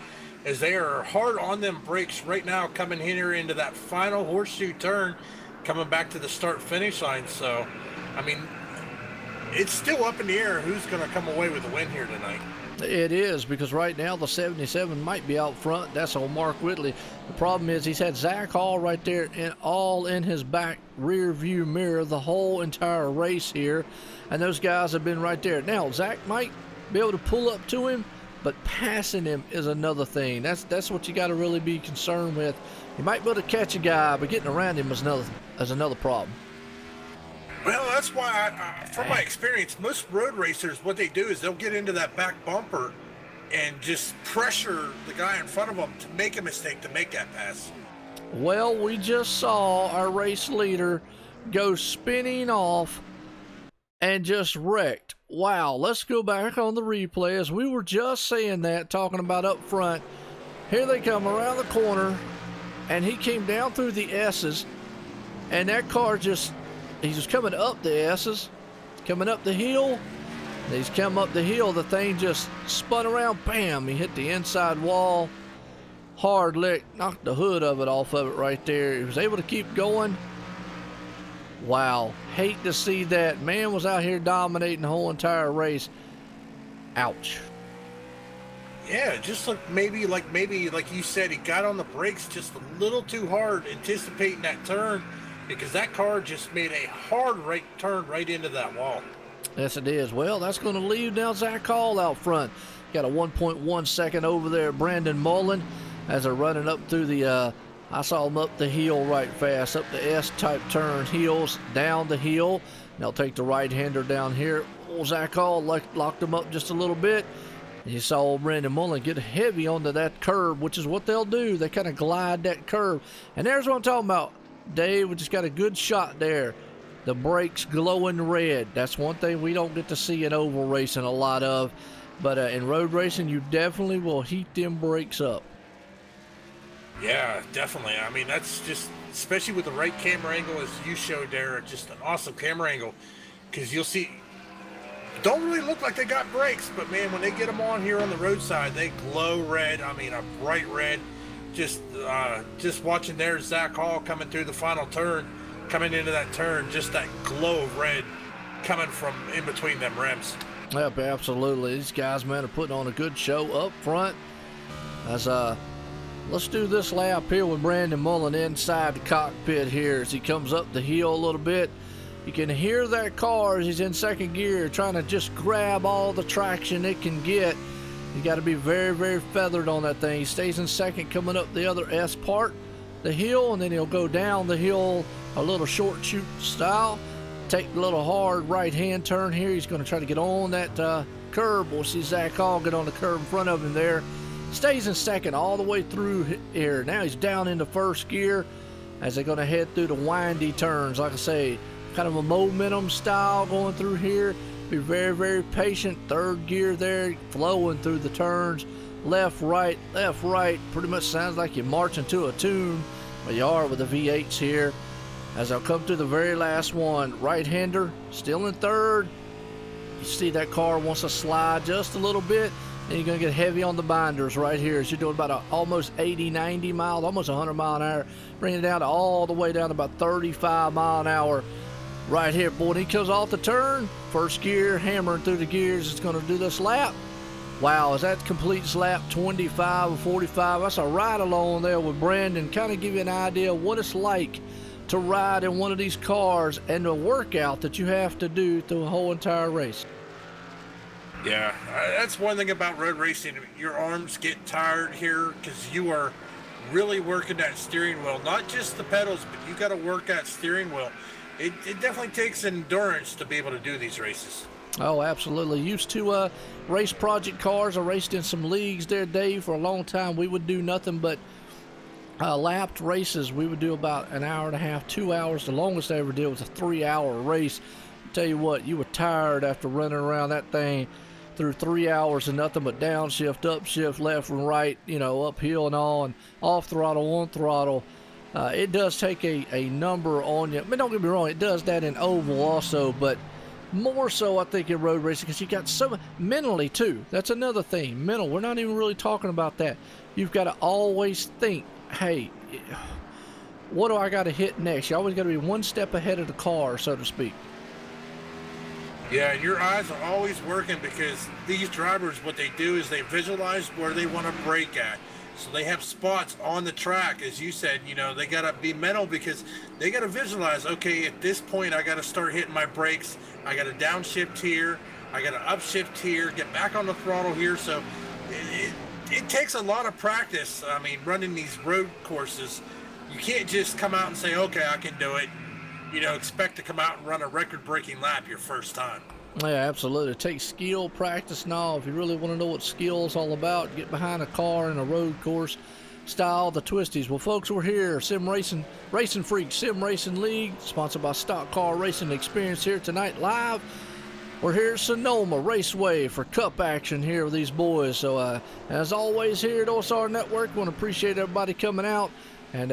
as they are hard on them brakes right now, coming here into that final horseshoe turn, coming back to the start-finish line. So, I mean, it's still up in the air who's going to come away with the win here tonight. It is, because right now the 77 might be out front. That's on Mark Whitley. The problem is he's had Zach Hall right there and all in his back rear view mirror the whole entire race here, and those guys have been right there. Now Zach might be able to pull up to him, but passing him is another thing. That's what you got to really be concerned with. You might be able to catch a guy, but getting around him is another problem. Well, that's why, from my experience, most road racers, what they do is they'll get into that back bumper and just pressure the guy in front of them to make a mistake, to make that pass. Well, we just saw our race leader go spinning off and just wrecked. Wow, let's go back on the replay, as we were just saying that, talking about up front. Here they come around the corner, and he came down through the S's, and that car just... He's just coming up the S's, coming up the hill. He's come up the hill. The thing just spun around. Bam! He hit the inside wall. Hard lick. Knocked the hood of it off of it right there. He was able to keep going. Wow. Hate to see that. Man was out here dominating the whole entire race. Ouch. Yeah, just maybe like you said, he got on the brakes just a little too hard, anticipating that turn, because that car just made a hard right turn right into that wall. Yes, it is. Well, that's going to leave now Zach Hall out front. Got a 1.1 second over there, Brandon Mullen, as they're running up through the, I saw him up the hill right fast, up the S-type turn, heels, down the hill. They'll take the right-hander down here. Old Zach Hall locked him up just a little bit. And you saw old Brandon Mullen get heavy onto that curb, which is what they'll do. They kind of glide that curb. And there's what I'm talking about. Dave, we just got a good shot there. The brakes glowing red. That's one thing we don't get to see in oval racing a lot of. But in road racing, you definitely will heat them brakes up. Yeah, definitely. I mean, that's just, especially with the right camera angle, as you showed there, just an awesome camera angle. Because you'll see, don't really look like they got brakes, but man, when they get them on here on the roadside, they glow red. I mean, a bright red. Just watching there, Zach Hall coming through the final turn, coming into that turn, just that glow of red coming from in between them rims. Yep, absolutely. These guys, man, are putting on a good show up front. As let's do this lap here with Brandon Mullen inside the cockpit here as he comes up the hill a little bit. You can hear that car as he's in second gear, trying to just grab all the traction it can get. You got to be very, very feathered on that thing. He stays in second, coming up the other S part, the hill, and then he'll go down the hill a little short shoot style. Take a little hard right-hand turn here. He's going to try to get on that curb. We'll see Zach Hall get on the curb in front of him there. Stays in second all the way through here. Now he's down into first gear as they're going to head through the windy turns. Like I say, kind of a momentum style going through here. Be very, very patient. Third gear there, flowing through the turns. Left, right, left, right. Pretty much sounds like you're marching to a tune. But you are with the V8s here. As I'll come to the very last one. Right-hander, still in third. You see that car wants to slide just a little bit. And you're going to get heavy on the binders right here. As you're doing about almost 80, 90 miles, almost 100 mile an hour. Bringing it down to all the way down to about 35 mile an hour. Right here, boy, when he comes off the turn, first gear, hammering through the gears, it's going to do this lap. Wow, as that completes lap 25 or 45, that's a ride along there with Brandon. Kind of give you an idea of what it's like to ride in one of these cars and the workout that you have to do through a whole entire race. Yeah, that's one thing about road racing. Your arms get tired here because you are really working that steering wheel. Not just the pedals, but you got to work that steering wheel. It definitely takes endurance to be able to do these races. Oh, absolutely. Used to race project cars. I raced in some leagues there, Dave, for a long time. We would do nothing but lapped races. We would do about an hour and a half, 2 hours. The longest I ever did was a 3-hour race. Tell you what, you were tired after running around that thing through 3 hours and nothing but downshift, upshift, left and right, you know, uphill and all, and off throttle, on throttle. It does take a number on you. I mean, don't get me wrong, it does that in oval also, but more so I think in road racing, because you got so mentally too. That's another thing, mental. We're not even really talking about that. You've got to always think, hey, what do I got to hit next? You always got to be one step ahead of the car, so to speak. Yeah, and your eyes are always working, because these drivers, what they do is they visualize where they want to brake at. So they have spots on the track, as you said, you know, they got to be mental, because they got to visualize, okay, at this point I got to start hitting my brakes. I got to downshift here. I got to upshift here, get back on the throttle here. So it takes a lot of practice. I mean, running these road courses, you can't just come out and say, okay, I can do it. You know, expect to come out and run a record-breaking lap your first time. Yeah, absolutely. It takes skill, practice, and all. If you really want to know what skill is all about, get behind a car in a road course style, the twisties. Well, folks, we're here, RacinFreeks Sim Racing League, sponsored by Stock Car Racing Experience, here tonight live. We're here at Sonoma Raceway for cup action here with these boys. So, as always, here at OSR Network, we want to appreciate everybody coming out. And,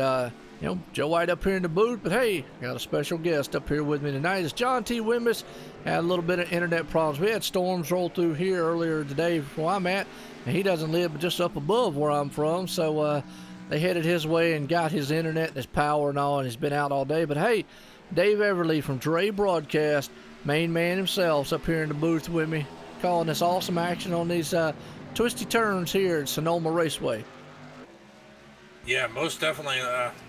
you know, Joe White up here in the booth, but hey, got a special guest up here with me tonight. It's John T. Wimmis. Had a little bit of internet problems. We had storms roll through here earlier today where I'm at, and he doesn't live just up above where I'm from, so they headed his way and got his internet and his power and all, and he's been out all day. But hey, Dave Everly from Dre Broadcast, main man himself, is up here in the booth with me, calling this awesome action on these twisty turns here at Sonoma Raceway. Yeah, most definitely.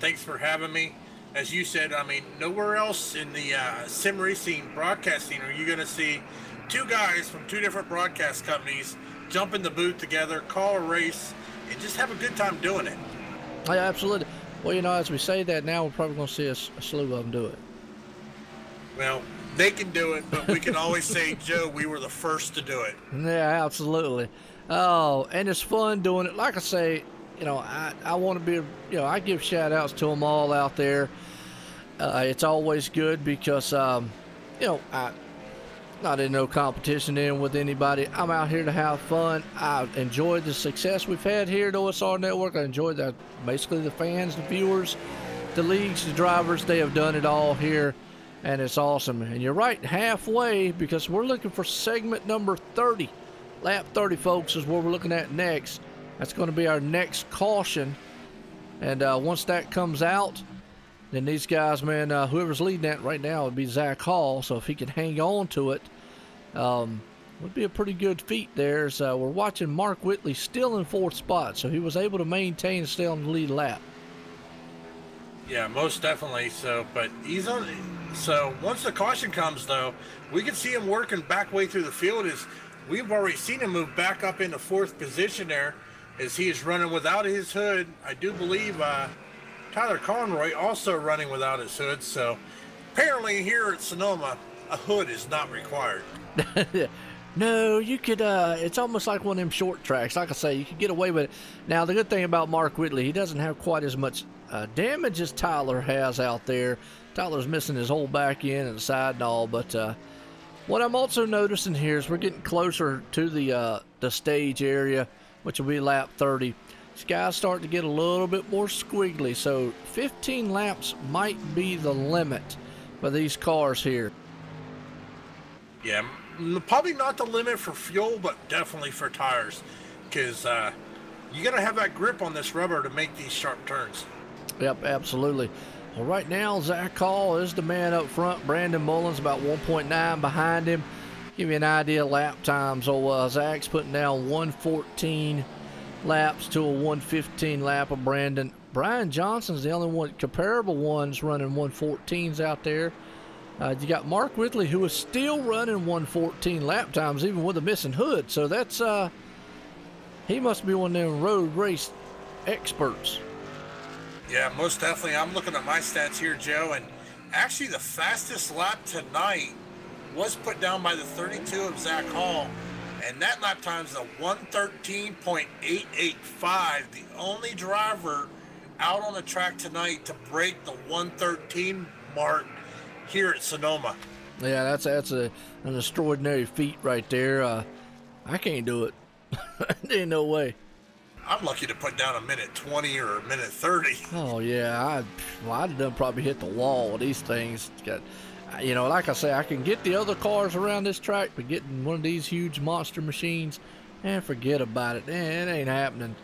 Thanks for having me. As you said, I mean, nowhere else in the sim racing broadcasting are you going to see two guys from two different broadcast companies jump in the booth together, call a race, and just have a good time doing it. Yeah, absolutely. Well, you know, as we say that now, we're probably going to see a slew of them do it. Well, they can do it, but we can always say, Joe, we were the first to do it. Yeah, absolutely. Oh, and it's fun doing it. Like I say, you know, I want to be, you know, I give shout outs to them all out there. It's always good because, you know, I'm not in no competition in with anybody. I'm out here to have fun. I enjoyed the success we've had here at OSR Network. I enjoyed that. Basically the fans, the viewers, the leagues, the drivers, they have done it all here, and it's awesome. And you're right, halfway, because we're looking for segment number 30. Lap 30, folks, is what we're looking at next. That's going to be our next caution. And once that comes out, then these guys, man, whoever's leading that right now would be Zach Hall. So if he can hang on to it, would be a pretty good feat there. So we're watching Mark Whitley still in 4th spot. So he was able to maintain and stay on the lead lap. Yeah, most definitely. So, but he's on. So once the caution comes, though, we can see him working back way through the field. Is we've already seen him move back up into 4th position there, as he is running without his hood. I do believe Tyler Conroy also running without his hood. So apparently here at Sonoma, a hood is not required. No, you could, it's almost like one of them short tracks. Like I say, you could get away with it. Now, the good thing about Mark Whitley, he doesn't have quite as much damage as Tyler has out there. Tyler's missing his whole back end and side and all. But what I'm also noticing here is we're getting closer to the stage area, which will be lap 30. These guys start to get a little bit more squiggly. So 15 laps might be the limit for these cars here. Yeah, probably not the limit for fuel, but definitely for tires, because you got to have that grip on this rubber to make these sharp turns. Yep, absolutely. Well, right now, Zach Hall is the man up front. Brandon Mullins about 1.9 behind him. Give you an idea of lap time. So Zach's putting down 114 laps to a 115 lap of Brandon. Brian Johnson's the only one, comparable ones running 114s out there. You got Mark Whitley, who is still running 114 lap times, even with a missing hood. So that's, he must be one of them road race experts. Yeah, most definitely. I'm looking at my stats here, Joe, and actually the fastest lap tonight was put down by the 32 of Zach Hall, and that lap time is a 113.885. The only driver out on the track tonight to break the 113 mark here at Sonoma. Yeah, that's an extraordinary feat right there. I can't do it. There ain't no way. I'm lucky to put down a minute 20 or a minute 30. Oh yeah, I'd have done probably hit the wall with these things. Got, you know, like I say, I can get the other cars around this track, but getting one of these huge monster machines, forget about it. It ain't happening.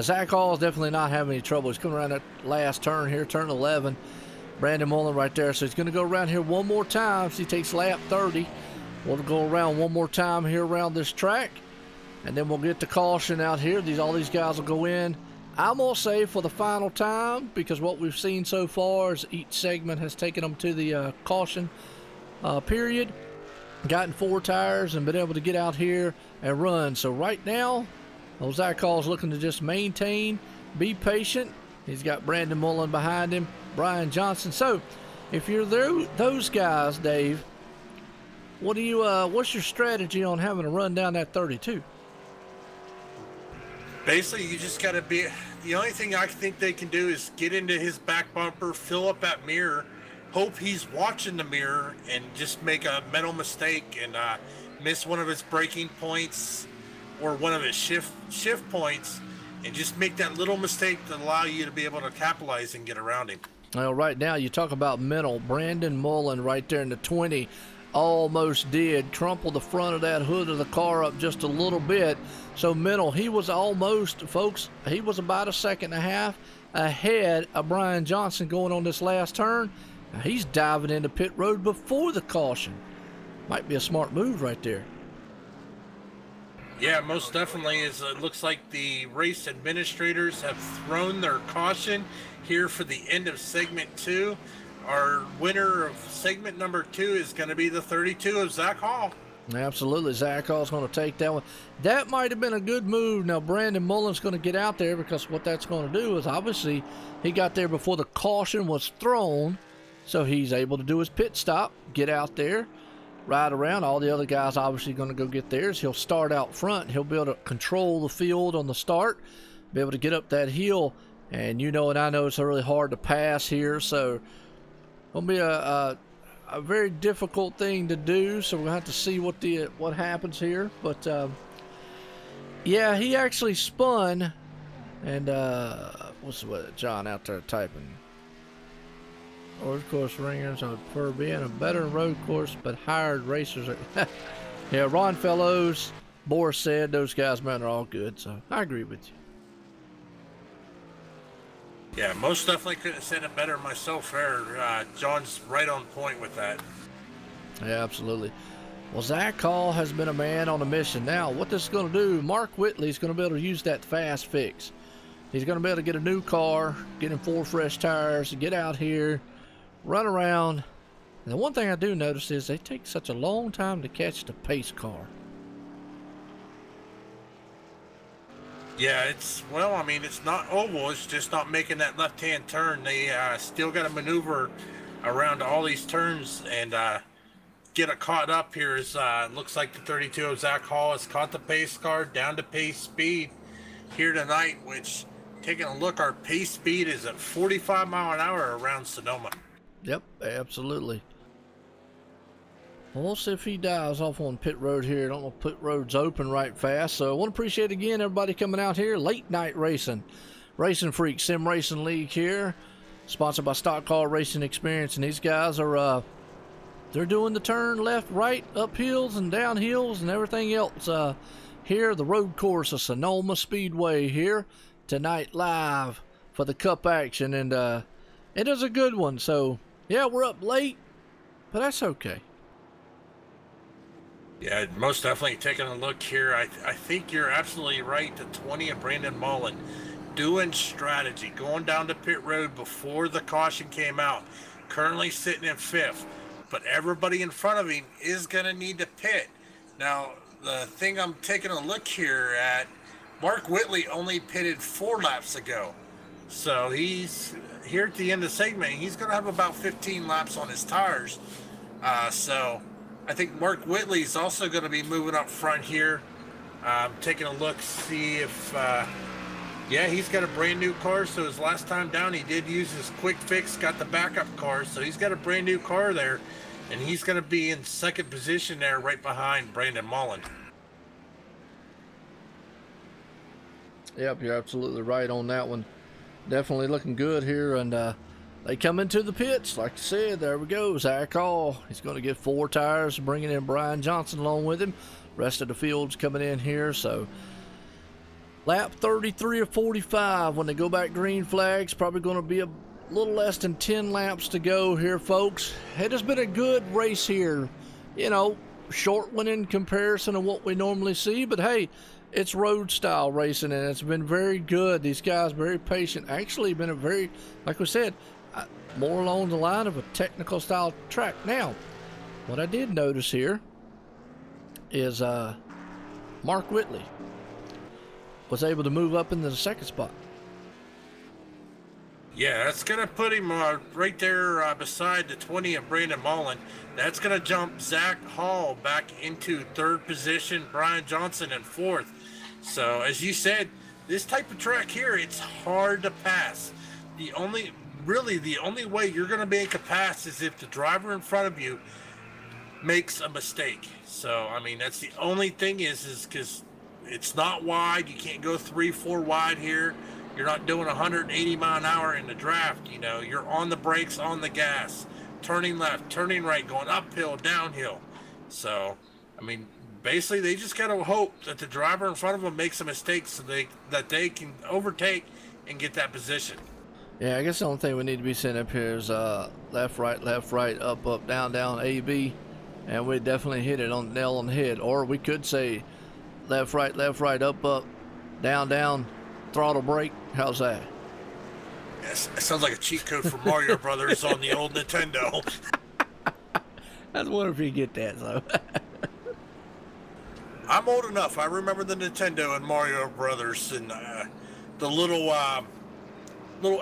Zach Hall is definitely not having any trouble. He's coming around that last turn here, turn 11. Brandon Mullen right there. So he's going to go around here one more time. So he takes lap 30. We'll go around one more time here around this track. And then we'll get the caution out here. All these guys will go in. I'm going to say for the final time, because what we've seen so far is each segment has taken them to the caution period, gotten 4 tires, and been able to get out here and run. So right now, Zach Hall's looking to just maintain, be patient. He's got Brandon Mullen behind him, Brian Johnson. So if you're those guys, Dave, what's your strategy on having to run down that 32? Basically, you just got to be. The only thing I think they can do is get into his back bumper, fill up that mirror, hope he's watching the mirror, and just make a mental mistake and miss one of his braking points or one of his shift points, and just make that little mistake to allow you to be able to capitalize and get around him. Well, right now you talk about mental. Brandon Mullen right there in the 20 almost did crumple the front of that hood of the car up just a little bit. So mental, he was almost, folks, he was about a second and a half ahead of Brian Johnson going on this last turn. Now he's diving into pit road before the caution. Might be a smart move right there. Yeah, most definitely. It looks like the race administrators have thrown their caution here for the end of segment 2. Our winner of segment number 2 is going to be the 32 of Zach Hall. Absolutely. Zach Hall's going to take that one. That might have been a good move. Now, Brandon Mullen's going to get out there, because what that's going to do is obviously he got there before the caution was thrown, so he's able to do his pit stop, get out there, ride around. All the other guys obviously going to go get theirs. He'll start out front. He'll be able to control the field on the start, be able to get up that hill. And you know, and I know it's really hard to pass here, so it'll be a very difficult thing to do. So we'll have to see what happens here. But yeah, he actually spun. And what's John out there typing? Road course ringers on for being a better road course, but hired racers. Yeah, Ron Fellows, Boris said those guys, man, are all good. So I agree with you. Yeah, most definitely couldn't have said it better myself there. John's right on point with that. Yeah, absolutely. Well, Zach Hall has been a man on a mission. Now, what this is going to do, Mark Whitley's going to be able to use that fast fix. He's going to be able to get a new car, get him 4 fresh tires, get out here, run around. And the one thing I do notice is they take such a long time to catch the pace car. Yeah, it's not oval. It's just not making that left-hand turn. They still got to maneuver around all these turns and get it caught up here. Looks like the 32 of Zach Hall has caught the pace car down to pace speed here tonight, which, taking a look, our pace speed is at 45 mile an hour around Sonoma. Yep, absolutely. Well, we'll see if he dives off on pit road here. I don't know if pit road's open right fast. So I want to appreciate again everybody coming out here. Late night racing. RacinFreeks Sim Racing League here. Sponsored by Stock Car Racing Experience. And these guys are they're doing the turn left, right, up hills and down hills and everything else. Here, the road course of Sonoma Speedway here tonight live for the Cup action. And it is a good one. So yeah, we're up late, but that's okay. Yeah, most definitely taking a look here. I think you're absolutely right. The 20 of Brandon Mullen doing strategy, going down to pit road before the caution came out. Currently sitting in 5th, but everybody in front of him is going to need to pit. Now, the thing I'm taking a look here at, Mark Whitley only pitted 4 laps ago. So he's here at the end of the segment. He's going to have about 15 laps on his tires. So I think Mark Whitley's also going to be moving up front here. Taking a look, see if, yeah, he's got a brand new car. So his last time down, he did use his quick fix, got the backup car. So he's got a brand new car there, and he's going to be in second position there right behind Brandon Mullen. Yep, you're absolutely right on that one. Definitely looking good here, and they come into the pits. Like I said, there we go. Zach Hall, he's going to get 4 tires, bringing in Brian Johnson along with him. Rest of the field's coming in here, so lap 33 of 45. When they go back green flags, probably going to be a little less than 10 laps to go here, folks. It has been a good race here. You know, short one in comparison to what we normally see, but hey, it's road style racing, and it's been very good. These guys very patient. Actually been a very, like we said, more along the line of a technical style track. Now, what I did notice here is Mark Whitley was able to move up into the second spot. Yeah, that's going to put him right there beside the 20 of Brandon Mullen. That's going to jump Zach Hall back into third position, Brian Johnson in fourth. So, as you said, this type of track here, it's hard to pass. The only way you're going to make a pass is if the driver in front of you makes a mistake. So, I mean, that's the only thing is because it's not wide. You can't go 3-4 wide here. You're not doing 180 mile an hour in the draft. You know, you're on the brakes, on the gas, turning left, turning right, going uphill, downhill. So, I mean, basically they just got to hope that the driver in front of them makes a mistake so that they can overtake and get that position. Yeah, I guess the only thing we need to be setting up here is left, right, up, down, down, A, B. And we definitely hit it on the nail on the head. Or we could say left, right, up, down, down, throttle brake. How's that? Yes, it sounds like a cheat code for Mario Brothers on the old Nintendo. I was wondering if you get that, though. I'm old enough. I remember the Nintendo and Mario Brothers and the little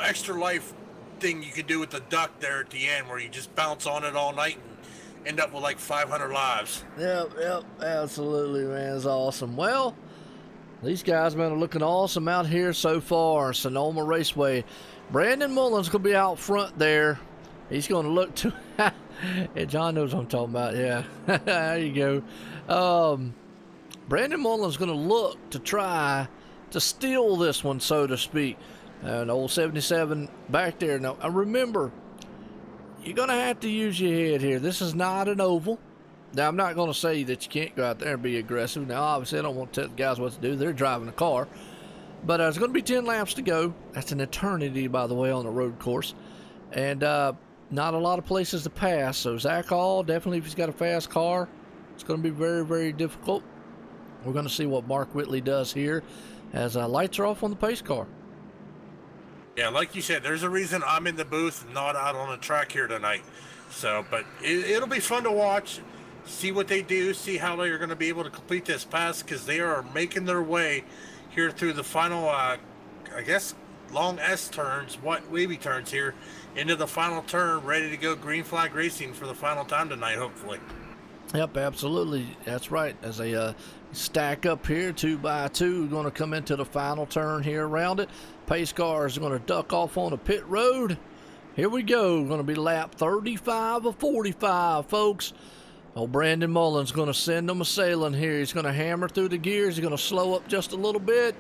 extra life thing you could do with the duck there at the end where you just bounce on it all night and end up with like 500 lives. Yep, absolutely, man. It's awesome. Well, these guys have been looking awesome out here so far. Sonoma Raceway. Brandon Mullen's going to be out front there. He's going to look to... Yeah, John knows what I'm talking about, yeah. There you go. Brandon Mullen's going to look to try to steal this one, so to speak. An old 77 back there. Now, remember, you're going to have to use your head here. This is not an oval. Now, I'm not going to say that you can't go out there and be aggressive. Now, obviously, I don't want to tell the guys what to do. They're driving the car. But there's going to be 10 laps to go. That's an eternity, by the way, on the road course. And not a lot of places to pass. So, Zach Hall, definitely, if he's got a fast car, it's going to be very, very difficult. We're going to see what Mark Whitley does here as lights are off on the pace car. Yeah, like you said, there's a reason I'm in the booth and not out on the track here tonight. So, but it'll be fun to watch, see what they do, see how they're going to be able to complete this pass, because they are making their way here through the final, I guess, long S turns, wavy turns here, into the final turn, ready to go green flag racing for the final time tonight, hopefully. Yep, absolutely. That's right. As they stack up here, 2 by 2, going to come into the final turn here around it. Pace cars are going to duck off on a pit road. Here we go. Going to be lap 35 of 45, folks. Oh, Brandon Mullen's going to send them a sailing here. He's going to hammer through the gears. He's going to slow up just a little bit.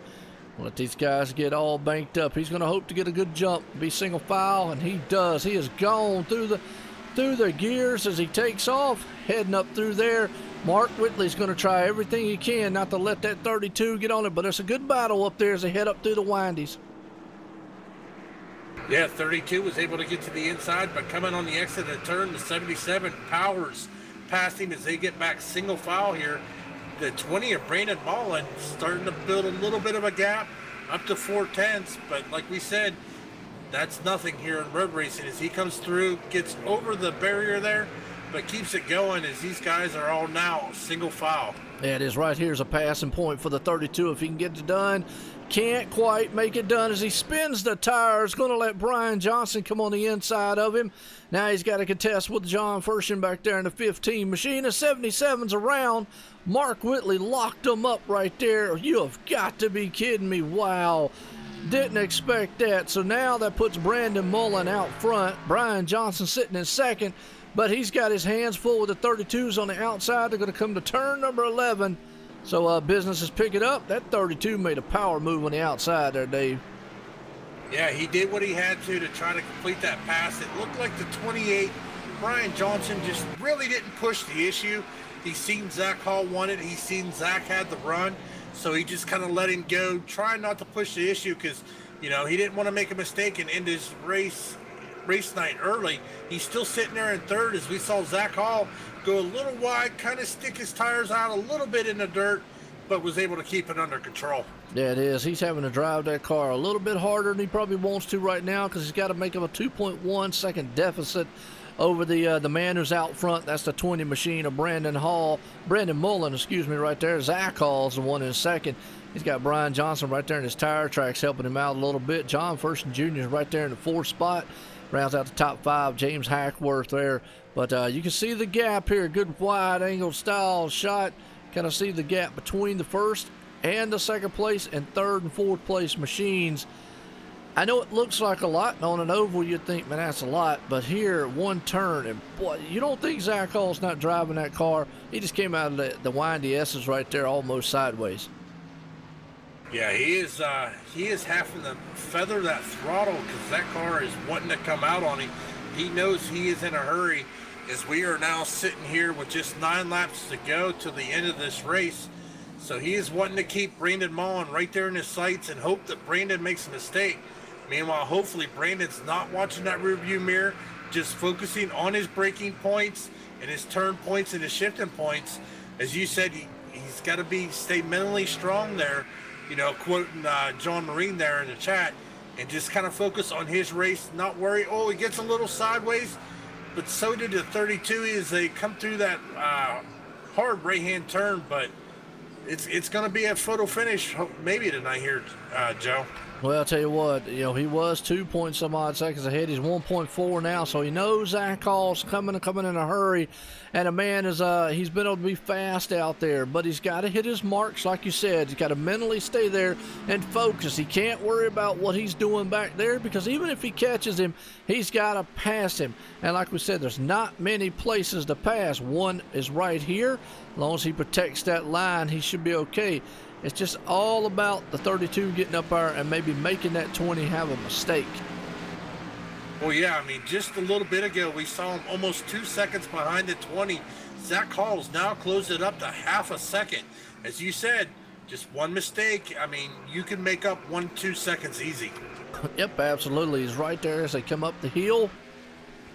Let these guys get all banked up. He's going to hope to get a good jump, be single file, and he does. He has gone through the gears as he takes off, heading up through there. Mark Whitley's going to try everything he can not to let that 32 get on it, but it's a good battle up there as they head up through the windies. Yeah, 32 was able to get to the inside, but coming on the exit of the turn, the 77 powers passing as they get back single file here. The 20 of Brandon Mullen starting to build a little bit of a gap up to 4/10, but like we said, that's nothing here in road racing as he comes through, gets over the barrier there, but keeps it going as these guys are all now single file. Yeah, it is. Right here is a passing point for the 32 if he can get it done. Can't quite make it done as he spins the tires. Going to let Brian Johnson come on the inside of him. Now he's got to contest with John Fershon back there in the 15 machine. The 77's around. Mark Whitley locked him up right there. You have got to be kidding me. Wow. Didn't expect that. So now that puts Brandon Mullen out front. Brian Johnson sitting in second, but he's got his hands full with the 32s on the outside. They're going to come to turn number 11. So business is picking up. That 32 made a power move on the outside there, Dave. Yeah, he did what he had to try to complete that pass. It looked like the 28, Brian Johnson, just really didn't push the issue. He seen Zach Hall won it. He seen Zach had the run. So he just kind of let him go, trying not to push the issue because, you know, he didn't want to make a mistake and end his race night early. He's still sitting there in third as we saw Zach Hall go a little wide, kind of stick his tires out a little bit in the dirt, but was able to keep it under control. Yeah, it is. He's having to drive that car a little bit harder than he probably wants to right now because he's got to make up a 2.1 second deficit over the man who's out front. That's the 20 machine of Brandon Mullen, excuse me, right there. Zach Hall's the one in second. He's got Brian Johnson right there in his tire tracks helping him out a little bit. John Fershon Jr. is right there in the fourth spot. Rounds out the top five. James Hackworth there. But you can see the gap here. Good wide angle style shot. Kind of see the gap between the first and the second place and third and fourth place machines. I know it looks like a lot, and on an oval you'd think, man, that's a lot, but here, one turn, and boy, you don't think Zach Hall's not driving that car. He just came out of the windy S's right there almost sideways. Yeah, he is having to feather that throttle because that car is wanting to come out on him. He knows he is in a hurry as we are now sitting here with just 9 laps to go to the end of this race. So he is wanting to keep Brandon Mullen right there in his sights and hope that Brandon makes a mistake. Meanwhile, hopefully Brandon's not watching that rearview mirror, just focusing on his braking points and his turn points and his shifting points. As you said, he's got to stay mentally strong there, you know, quoting John Marine there in the chat, and just kind of focus on his race, not worry. Oh, he gets a little sideways, but so did the 32 as they come through that hard right-hand turn, but it's going to be a photo finish maybe tonight here, Joe. Well, I'll tell you what, you know, he was 2-some-odd seconds ahead. He's 1.4 now, so he knows Zach Hall's coming in a hurry. And a man is, he's been able to be fast out there, but he's got to hit his marks, like you said. He's got to mentally stay there and focus. He can't worry about what he's doing back there because even if he catches him, he's got to pass him. And like we said, there's not many places to pass. One is right here. As long as he protects that line, he should be okay. It's just all about the 32 getting up there and maybe making that 20 have a mistake. Well, yeah, I mean, just a little bit ago, we saw him almost 2 seconds behind the 20. Zach Hall's now closed it up to half a second. As you said, just one mistake. I mean, you can make up 1-2 seconds easy. Yep, absolutely. He's right there as they come up the hill.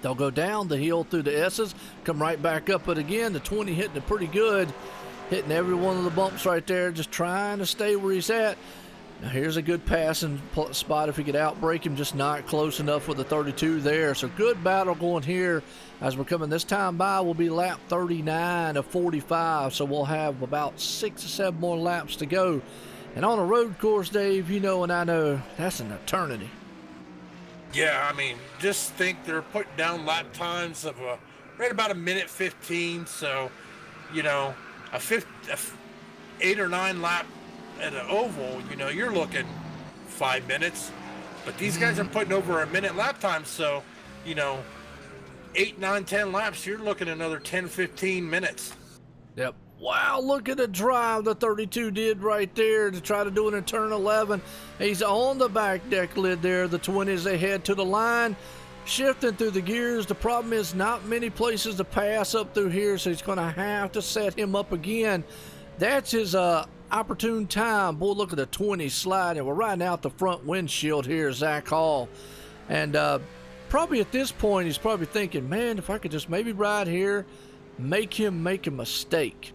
They'll go down the hill through the S's, come right back up it again. The 20 hitting it pretty good. Hitting every one of the bumps right there, just trying to stay where he's at. Now here's a good passing spot if he could outbrake him, just not close enough with the 32 there. So good battle going here as we're coming this time by. Will be lap 39 of 45, so we'll have about 6 or 7 more laps to go. And on a road course, Dave, you know and I know, that's an eternity. Yeah, I mean, just think they're putting down lap times of right about 1:15, so, you know, a 8 or 9 lap at an oval, you know, you're looking 5 minutes, but these guys are putting over a minute lap time, so, you know, 8, 9, 10 laps, you're looking at another 10, 15 minutes. Yep. Wow, look at the drive the 32 did right there to try to do it in turn 11. He's on the back deck lid there. The 20 as they head to the line, shifting through the gears. The problem is not many places to pass up through here, so he's going to have to set him up again. That's his opportune time. Boy, look at the 20 sliding. We're riding out the front windshield here, Zach Hall. And probably at this point, he's probably thinking, man, if I could just maybe ride here, make him make a mistake.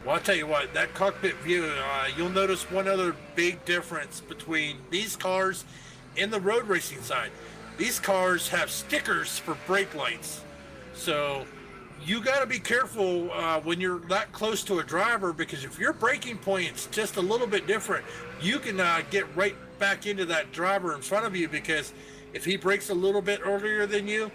Well, I'll tell you what, that cockpit view, you'll notice one other big difference between these cars and the road racing side. These cars have stickers for brake lights. So you got to be careful when you're that close to a driver, because if your braking point's just a little bit different, you can get right back into that driver in front of you, because if he brakes a little bit earlier than you,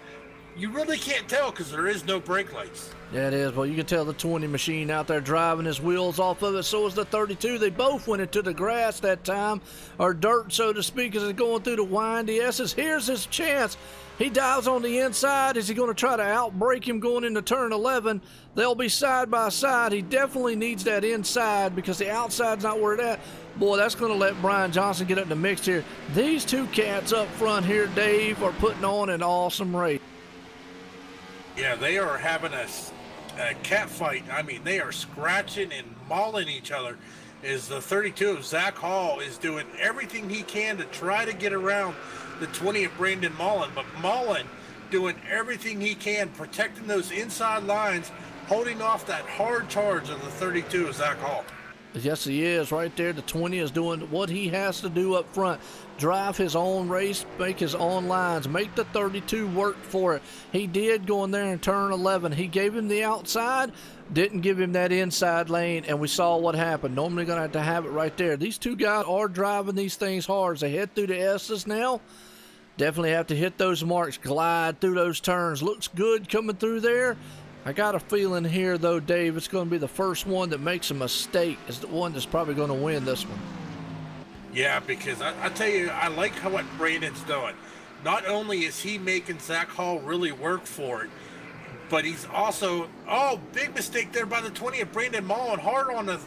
you really can't tell because there is no brake lights. Yeah, it is. Well, you can tell the 20 machine out there driving his wheels off of it. So is the 32. They both went into the grass that time, or dirt, so to speak, as it's going through the windy S's. Here's his chance. He dives on the inside. Is he going to try to outbrake him going into turn 11? They'll be side by side. He definitely needs that inside because the outside's not where it's at. Boy, that's going to let Brian Johnson get up in the mix here. These two cats up front here, Dave, are putting on an awesome race. Yeah, they are having a cat fight. I mean, they are scratching and mauling each other. Is the 32 of Zach Hall is doing everything he can to try to get around the 20 of Brandon Mullen, but Mullen doing everything he can, protecting those inside lines, holding off that hard charge of the 32 of Zach Hall. Yes, he is right there. The 20 is doing what he has to do up front. Drive his own race, make his own lines, make the 32 work for it. He did go in there in turn 11. He gave him the outside, didn't give him that inside lane, and we saw what happened. Normally going to have it right there. These two guys are driving these things hard as they head through the S's now. Definitely have to hit those marks, glide through those turns. Looks good coming through there. I got a feeling here, though, Dave, it's going to be the first one that makes a mistake is the one that's probably going to win this one. Yeah, because I tell you, I like what Brandon's doing. Not only is he making Zach Hall really work for it, but he's also, big mistake there by the 20 of Brandon Mullen, hard on the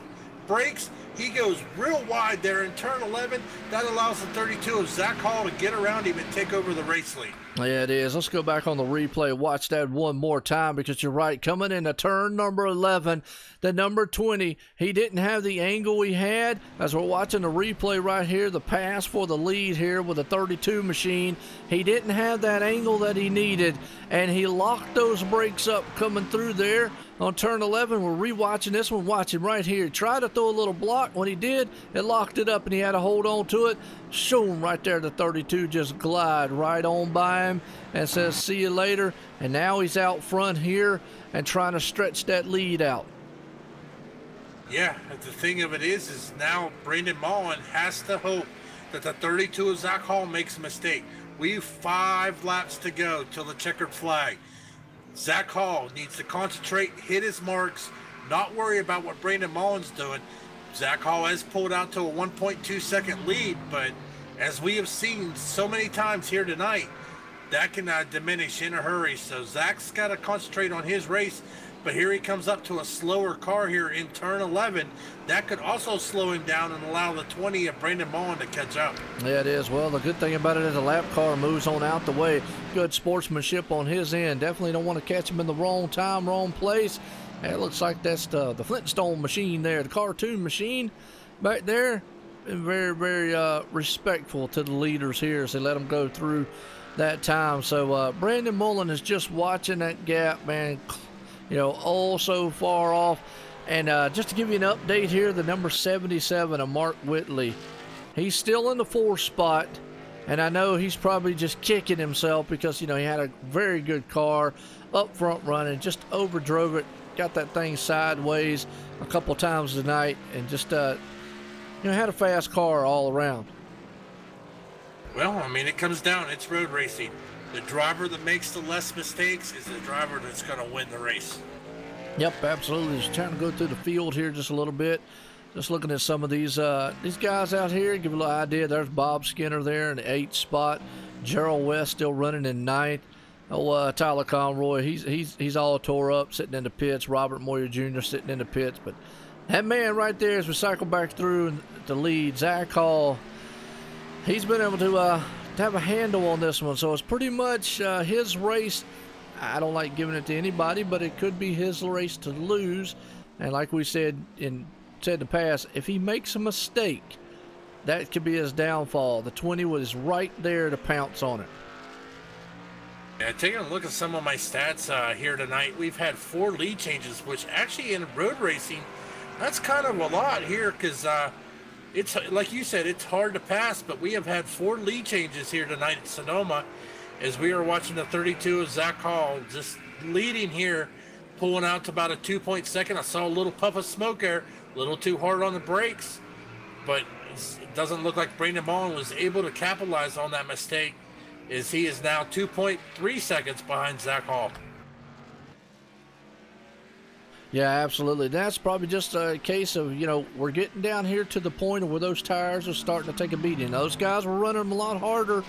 brakes. He goes real wide there in turn 11. That allows the 32 of Zach Hall to get around him and take over the race lead. Yeah, it is. Let's go back on the replay. Watch that one more time because you're right. Coming into turn number 11, the number 20, he didn't have the angle he had. As we're watching the replay right here, the pass for the lead here with the 32 machine, he didn't have that angle that he needed, and he locked those brakes up coming through there on turn 11. We're rewatching this one. Watch him right here. Tried to throw a little block. When he did, it locked it up, and he had to hold on to it. Shoom, right there, the 32 just glide right on by him and says, see you later. And now he's out front here and trying to stretch that lead out. Yeah, the thing of it is now Brandon Mullen has to hope that the 32 of Zach Hall makes a mistake. We've 5 laps to go till the checkered flag. Zach Hall needs to concentrate, hit his marks, not worry about what Brandon Mullen's doing. Zach Hall has pulled out to a 1.2 second lead, but as we have seen so many times here tonight, that can diminish in a hurry. So Zach's got to concentrate on his race, but here he comes up to a slower car here in turn 11. That could also slow him down and allow the 20 of Brandon Mullen to catch up. Yeah, it is. Well, the good thing about it is the lap car moves on out the way. Good sportsmanship on his end. Definitely don't want to catch him in the wrong time, wrong place. It looks like that's the Flintstone machine there, the cartoon machine back there. And very, very respectful to the leaders here as they let them go through that time. So Brandon Mullen is just watching that gap, man, all so far off. And just to give you an update here, the number 77 of Mark Whitley, he's still in the 4th spot. And I know he's probably just kicking himself because, he had a very good car up front running, just overdrove it, got that thing sideways a couple times tonight, and just, had a fast car all around. Well, I mean, it comes down. It's road racing. The driver that makes the less mistakes is the driver that's going to win the race. Yep, absolutely. Just trying to go through the field here just a little bit. Just looking at some of these guys out here, give you a little idea. There's Bob Skinner there in the 8th spot. Gerald West still running in 9th. Tyler Conroy, he's all tore up, sitting in the pits. Robert Moyer Jr. sitting in the pits. But that man right there, as we cycle back through the lead, Zach Hall, he's been able to have a handle on this one. So it's pretty much his race. I don't like giving it to anybody, but it could be his race to lose. And like we said in the past, if he makes a mistake, that could be his downfall. The 20 was right there to pounce on it. Yeah, taking a look at some of my stats here tonight, we've had 4 lead changes, which actually in road racing, that's kind of a lot here because it's like you said, it's hard to pass, but we have had 4 lead changes here tonight at Sonoma as we are watching the 32 of Zach Hall just leading here pulling out to about a 2.2. I saw a little puff of smoke there, a little too hard on the brakes, but it doesn't look like Brandon Mullen was able to capitalize on that mistake, as he is now 2.3 seconds behind Zach Hall. Yeah, absolutely. That's probably just a case of, we're getting down here to the point where those tires are starting to take a beating. Those guys were running them a lot harder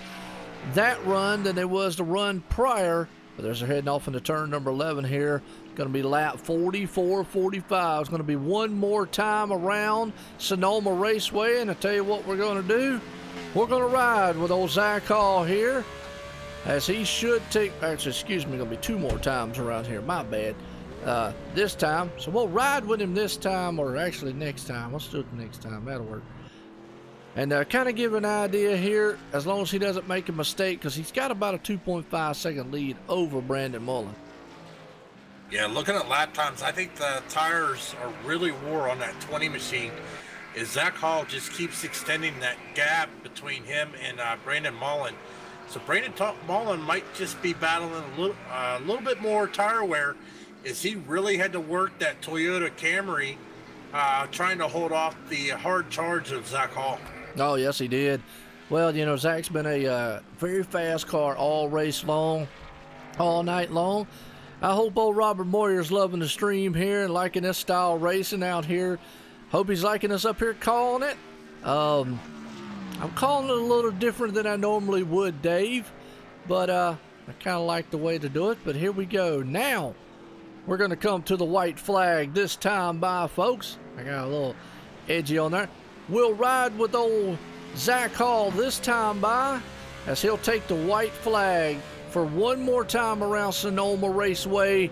that run than they was the run prior. But there's they're heading off into turn number 11 here. Going to be lap 44-45. It's going to be one more time around Sonoma Raceway. And I tell you what we're going to do. We're going to ride with old Zach Hall here, as he should take, actually, excuse me, going to be two more times around here. My bad. This time. So we'll ride with him this time, or actually next time. Let's do it the next time. That'll work. And kind of give an idea here, as long as he doesn't make a mistake, because he's got about a 2.5 second lead over Brandon Mullen. Yeah, looking at lap times, I think the tires are really wore on that 20 machine. Is Zach Hall just keeps extending that gap between him and Brandon Mullen. So Brandon Mullen might just be battling a little bit more tire wear, as he really had to work that Toyota Camry, trying to hold off the hard charge of Zach Hall. Oh, yes, he did. Well, Zach's been a very fast car all race long, all night long. I hope old Robert Moyer's loving the stream here and liking this style of racing out here. Hope he's liking us up here calling it. I'm calling it a little different than I normally would, Dave, but I kind of like the way to do it. But here we go. Now we're going to come to the white flag this time by, folks. I got a little edgy on there. We'll ride with old Zach Hall this time by, as he'll take the white flag for one more time around Sonoma Raceway.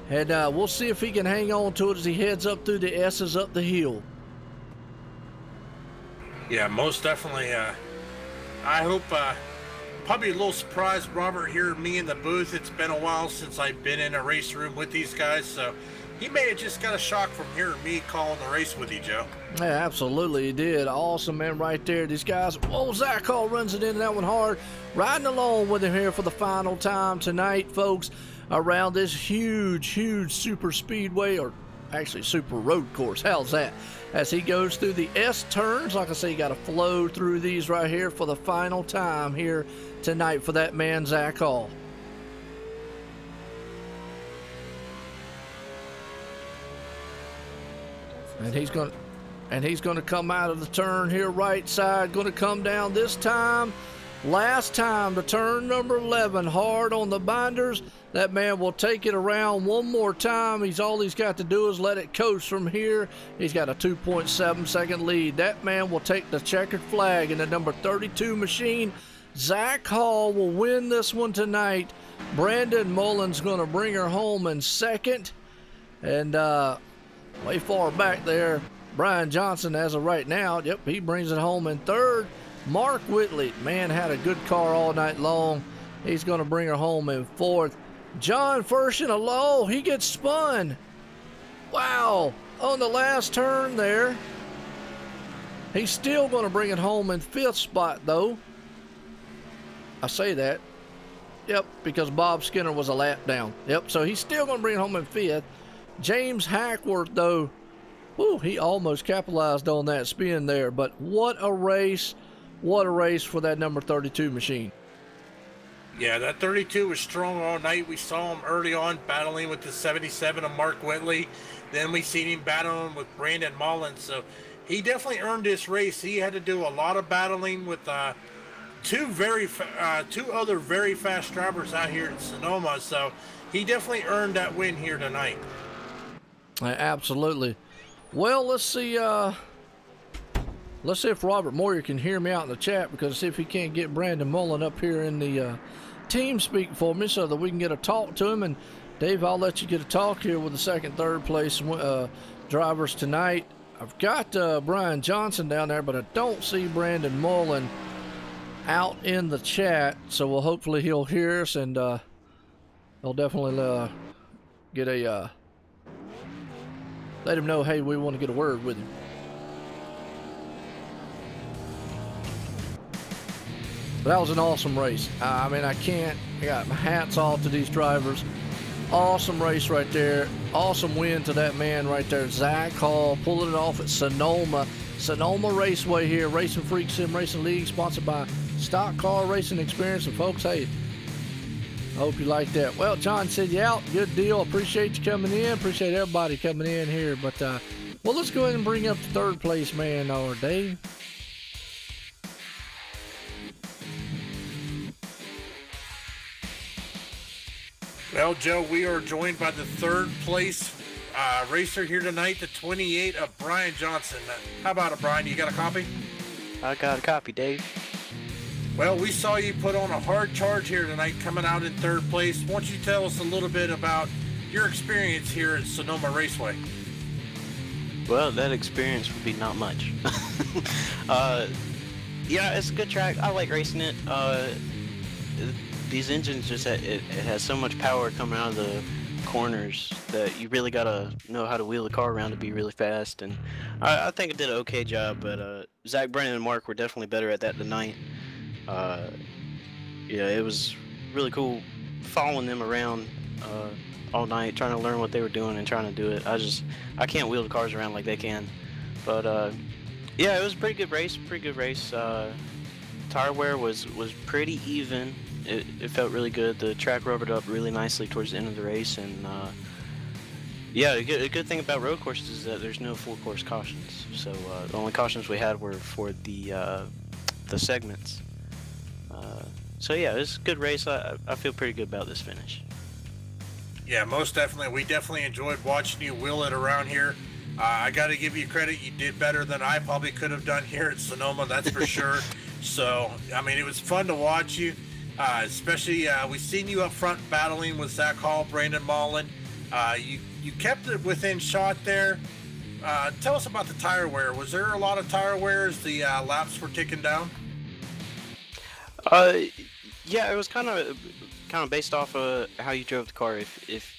And we'll see if he can hang on to it as he heads up through the S's up the hill. Yeah, most definitely. I hope, probably a little surprised, Robert, here, me in the booth. It's been a while since I've been in a race room with these guys, so he may have just got a shock from hearing me calling the race with you, Joe. Yeah, absolutely, he did. Awesome, man, right there. These guys, Zach Hall runs it in that one hard. Riding along with him here for the final time tonight, folks, around this huge super speedway, or actually super road course. How's that? As he goes through the S turns, like I say, you got to flow through these right here for the final time here tonight for that man, Zach Hall. And he's going to come out of the turn here right side, going to come down this time. Last time to turn number 11, hard on the binders. That man will take it around one more time. All he's got to do is let it coast from here. He's got a 2.7 second lead. That man will take the checkered flag in the number 32 machine. Zach Hall will win this one tonight. Brandon Mullen's going to bring her home in second. And way far back there, Brian Johnson, as of right now, yep, he brings it home in third. Mark Whitley, man, had a good car all night long. He's going to bring her home in fourth. John Furshin, a low, he gets spun. Wow, on the last turn there. He's still going to bring it home in fifth spot, though. I say that. Yep, because Bob Skinner was a lap down. Yep, so he's still going to bring it home in fifth. James Hackworth, though, whew, he almost capitalized on that spin there. But what a race. What a race for that number 32 machine. Yeah, that 32 was strong all night. We saw him early on battling with the 77 of Mark Whitley. Then we seen him battling with Brandon Mullen. So he definitely earned this race. He had to do a lot of battling with two other very fast drivers out here in Sonoma. So he definitely earned that win here tonight. Absolutely. Well, let's see if Robert Moyer can hear me out in the chat, because see if he can't get Brandon Mullen up here in the team speak for me so that we can get a talk to him. And Dave, I'll let you get a talk here with the second, third place drivers tonight. I've got Brian Johnson down there, but I don't see Brandon Mullen out in the chat. So hopefully he'll hear us, and he'll definitely get a let him know, hey, we want to get a word with him. But that was an awesome race. I mean, I got my hats off to these drivers awesome race right there. Awesome win to that man right there, Zach Hall, pulling it off at Sonoma Raceway here, RacinFreeks Sim Racing League, sponsored by Stock Car Racing Experience. And folks, hey, I hope you like that. Well, John said you out. Good deal. Appreciate you coming in. Appreciate everybody coming in here. But, well, let's go ahead and bring up the third place man, or Dave. Well, Joe, we are joined by the third place racer here tonight, the 28 of Brian Johnson. How about it, Brian? You got a copy? I got a copy, Dave. Well, we saw you put on a hard charge here tonight, coming out in third place. Why don't you tell us a little bit about your experience here at Sonoma Raceway? Well, that experience would be not much. Yeah, it's a good track. I like racing it. These engines just it has so much power coming out of the corners that you really gotta know how to wheel the car around to be really fast. And I think it did an okay job, but Zach, Brennan, and Mark were definitely better at that tonight. Yeah, it was really cool following them around all night, trying to learn what they were doing and trying to do it. I can't wheel the cars around like they can. But yeah, it was a pretty good race. Tire wear was pretty even. It felt really good. The track rubbered up really nicely towards the end of the race, and yeah, a good thing about road courses is that there's no full course cautions. So the only cautions we had were for the segments. So yeah, it was a good race. I feel pretty good about this finish. Yeah, most definitely. We definitely enjoyed watching you wheel it around here. I got to give you credit. You did better than I probably could have done here at Sonoma, that's for sure. So, I mean, it was fun to watch you. Especially, we seen you up front battling with Zach Hall, Brandon Mullen. You kept it within shot there. Tell us about the tire wear. Was there a lot of tire wear as the laps were ticking down? Yeah, it was kind of based off of how you drove the car. If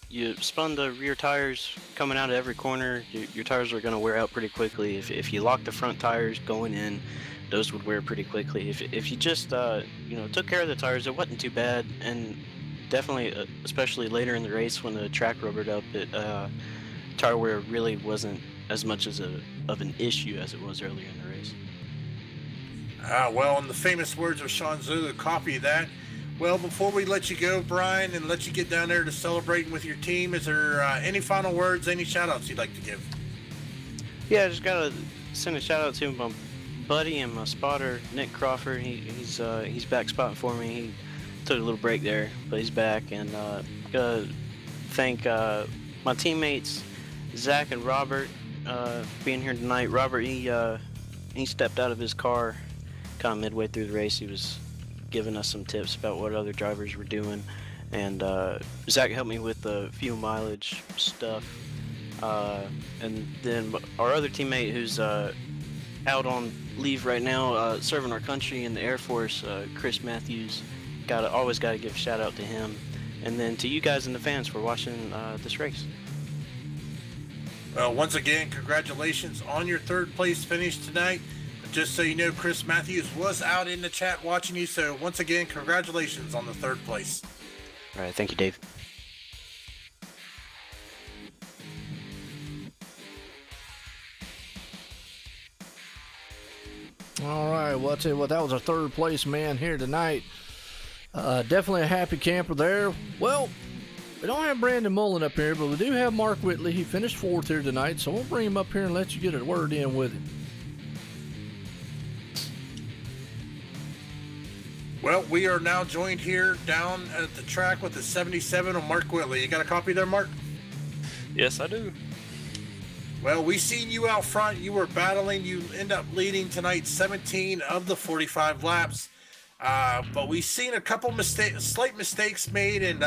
you spun the rear tires coming out of every corner, your tires are going to wear out pretty quickly. If you lock the front tires going in, those would wear pretty quickly. If you just you know, took care of the tires, it wasn't too bad. And definitely, especially later in the race when the track rubbered up, tire wear really wasn't as much of an issue as it was earlier in the race. Well, in the famous words of Sean Zulu, copy that. Well, before we let you go, Brian, and let you get down there to celebrating with your team, is there any final words, any shout-outs you'd like to give? Yeah, I just got to send a shout-out to my buddy and my spotter, Nick Crawford. He's back spotting for me. He took a little break there, but he's back. And gotta thank my teammates, Zach and Robert, for being here tonight. Robert, he stepped out of his car kind of midway through the race. He was giving us some tips about what other drivers were doing, and Zach helped me with the fuel mileage stuff, and then our other teammate who's out on leave right now, serving our country in the Air Force, Chris Matthews, always got to give a shout out to him, and then to you guys and the fans for watching this race. Well, once again, congratulations on your third place finish tonight. Just so you know, Chris Matthews was out in the chat watching you, so once again, congratulations on the third place. All right, thank you, Dave. All right, well, I'll tell you what, that was our third place man here tonight. Definitely a happy camper there. Well, we don't have Brandon Mullen up here, but we do have Mark Whitley. He finished fourth here tonight, so we'll bring him up here and let you get a word in with him. Well, we are now joined here down at the track with the 77 of Mark Whitley. You got a copy there, Mark? Yes, I do. Well, we seen you out front. You were battling. You end up leading tonight 17 of the 45 laps. But we seen a couple slight mistakes made, and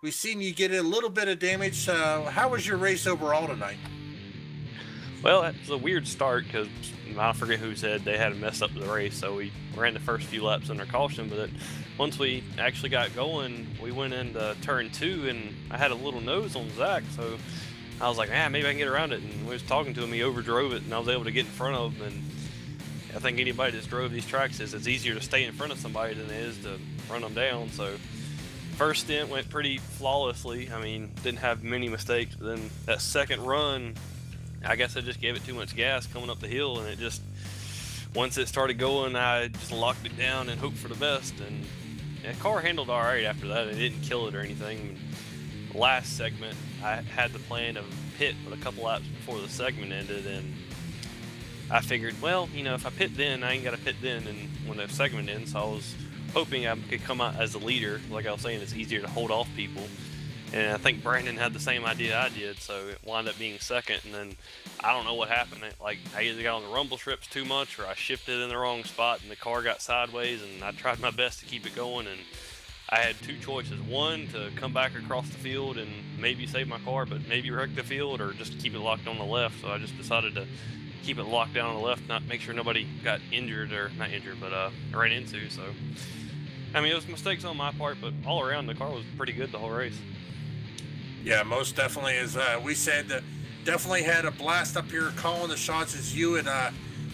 we seen you get a little bit of damage. How was your race overall tonight? Well, it was a weird start because I forget who said they had messed up the race, so we ran the first few laps under caution. But once we actually got going, we went into turn 2, and I had a little nose on Zach, so I was like, maybe I can get around it. And we was talking to him, he overdrove it, and I was able to get in front of him. And I think anybody that's drove these tracks says it's easier to stay in front of somebody than it is to run them down. So first stint went pretty flawlessly. I mean, didn't have many mistakes. But then that second run, I guess I just gave it too much gas coming up the hill, and it just, once it started going, I just locked it down and hoped for the best. And the car handled all right after that. It didn't kill it or anything. The last segment, I had the plan of pit but a couple laps before the segment ended, and I figured, well, you know, if I pit then, I ain't got to pit then, and when the segment ends, so I was hoping I could come out as a leader. Like I was saying, it's easier to hold off people, and I think Brandon had the same idea I did, so it wound up being second. And then I don't know what happened. Like, I either got on the rumble strips too much, or I shifted in the wrong spot and the car got sideways, and I tried my best to keep it going, and I had two choices. One, to come back across the field and maybe save my car, but maybe wreck the field, or just keep it locked on the left. So I just decided to keep it locked down on the left, not make sure nobody got injured, or not injured, but ran into. So I mean, it was mistakes on my part, but all around the car was pretty good the whole race. Yeah, most definitely. As we said, definitely had a blast up here calling the shots. As you and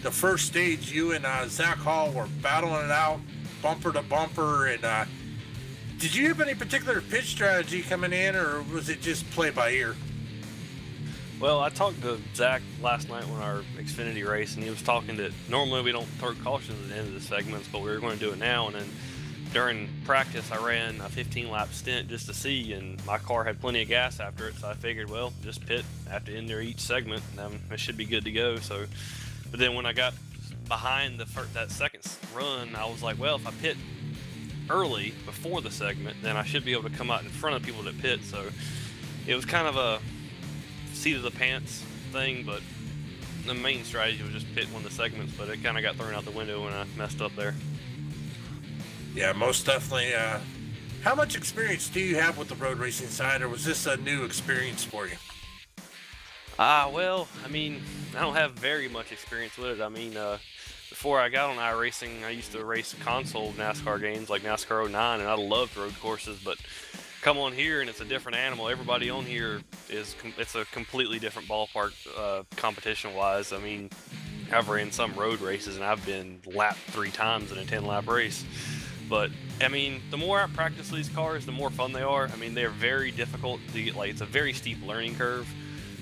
the first stage, you and Zach Hall were battling it out bumper to bumper. And did you have any particular pitch strategy coming in, or was it just play by ear? Well, I talked to Zach last night on our Xfinity race, and he was talking that normally we don't throw cautions at the end of the segments, but we were going to do it now. And then during practice, I ran a 15-lap stint just to see, and my car had plenty of gas after it, so I figured, well, just pit after end of each segment, and it should be good to go. So, but then when I got behind that second run, I was like, well, if I pit early before the segment, then I should be able to come out in front of people that pit. So it was kind of a seat of the pants thing, but the main strategy was just pit one of the segments, but it kind of got thrown out the window when I messed up there. Yeah, most definitely. How much experience do you have with the road racing side, or was this a new experience for you? Well, I mean, I don't have very much experience with it. I mean, before I got on iRacing, I used to race console NASCAR games like NASCAR 09, and I loved road courses, but come on here and it's a different animal. Everybody on here it's a completely different ballpark competition-wise. I mean, I've ran some road races and I've been lapped 3 times in a 10-lap race. But I mean, the more I practice these cars, the more fun they are. I mean, they're very difficult to get, like, it's a very steep learning curve.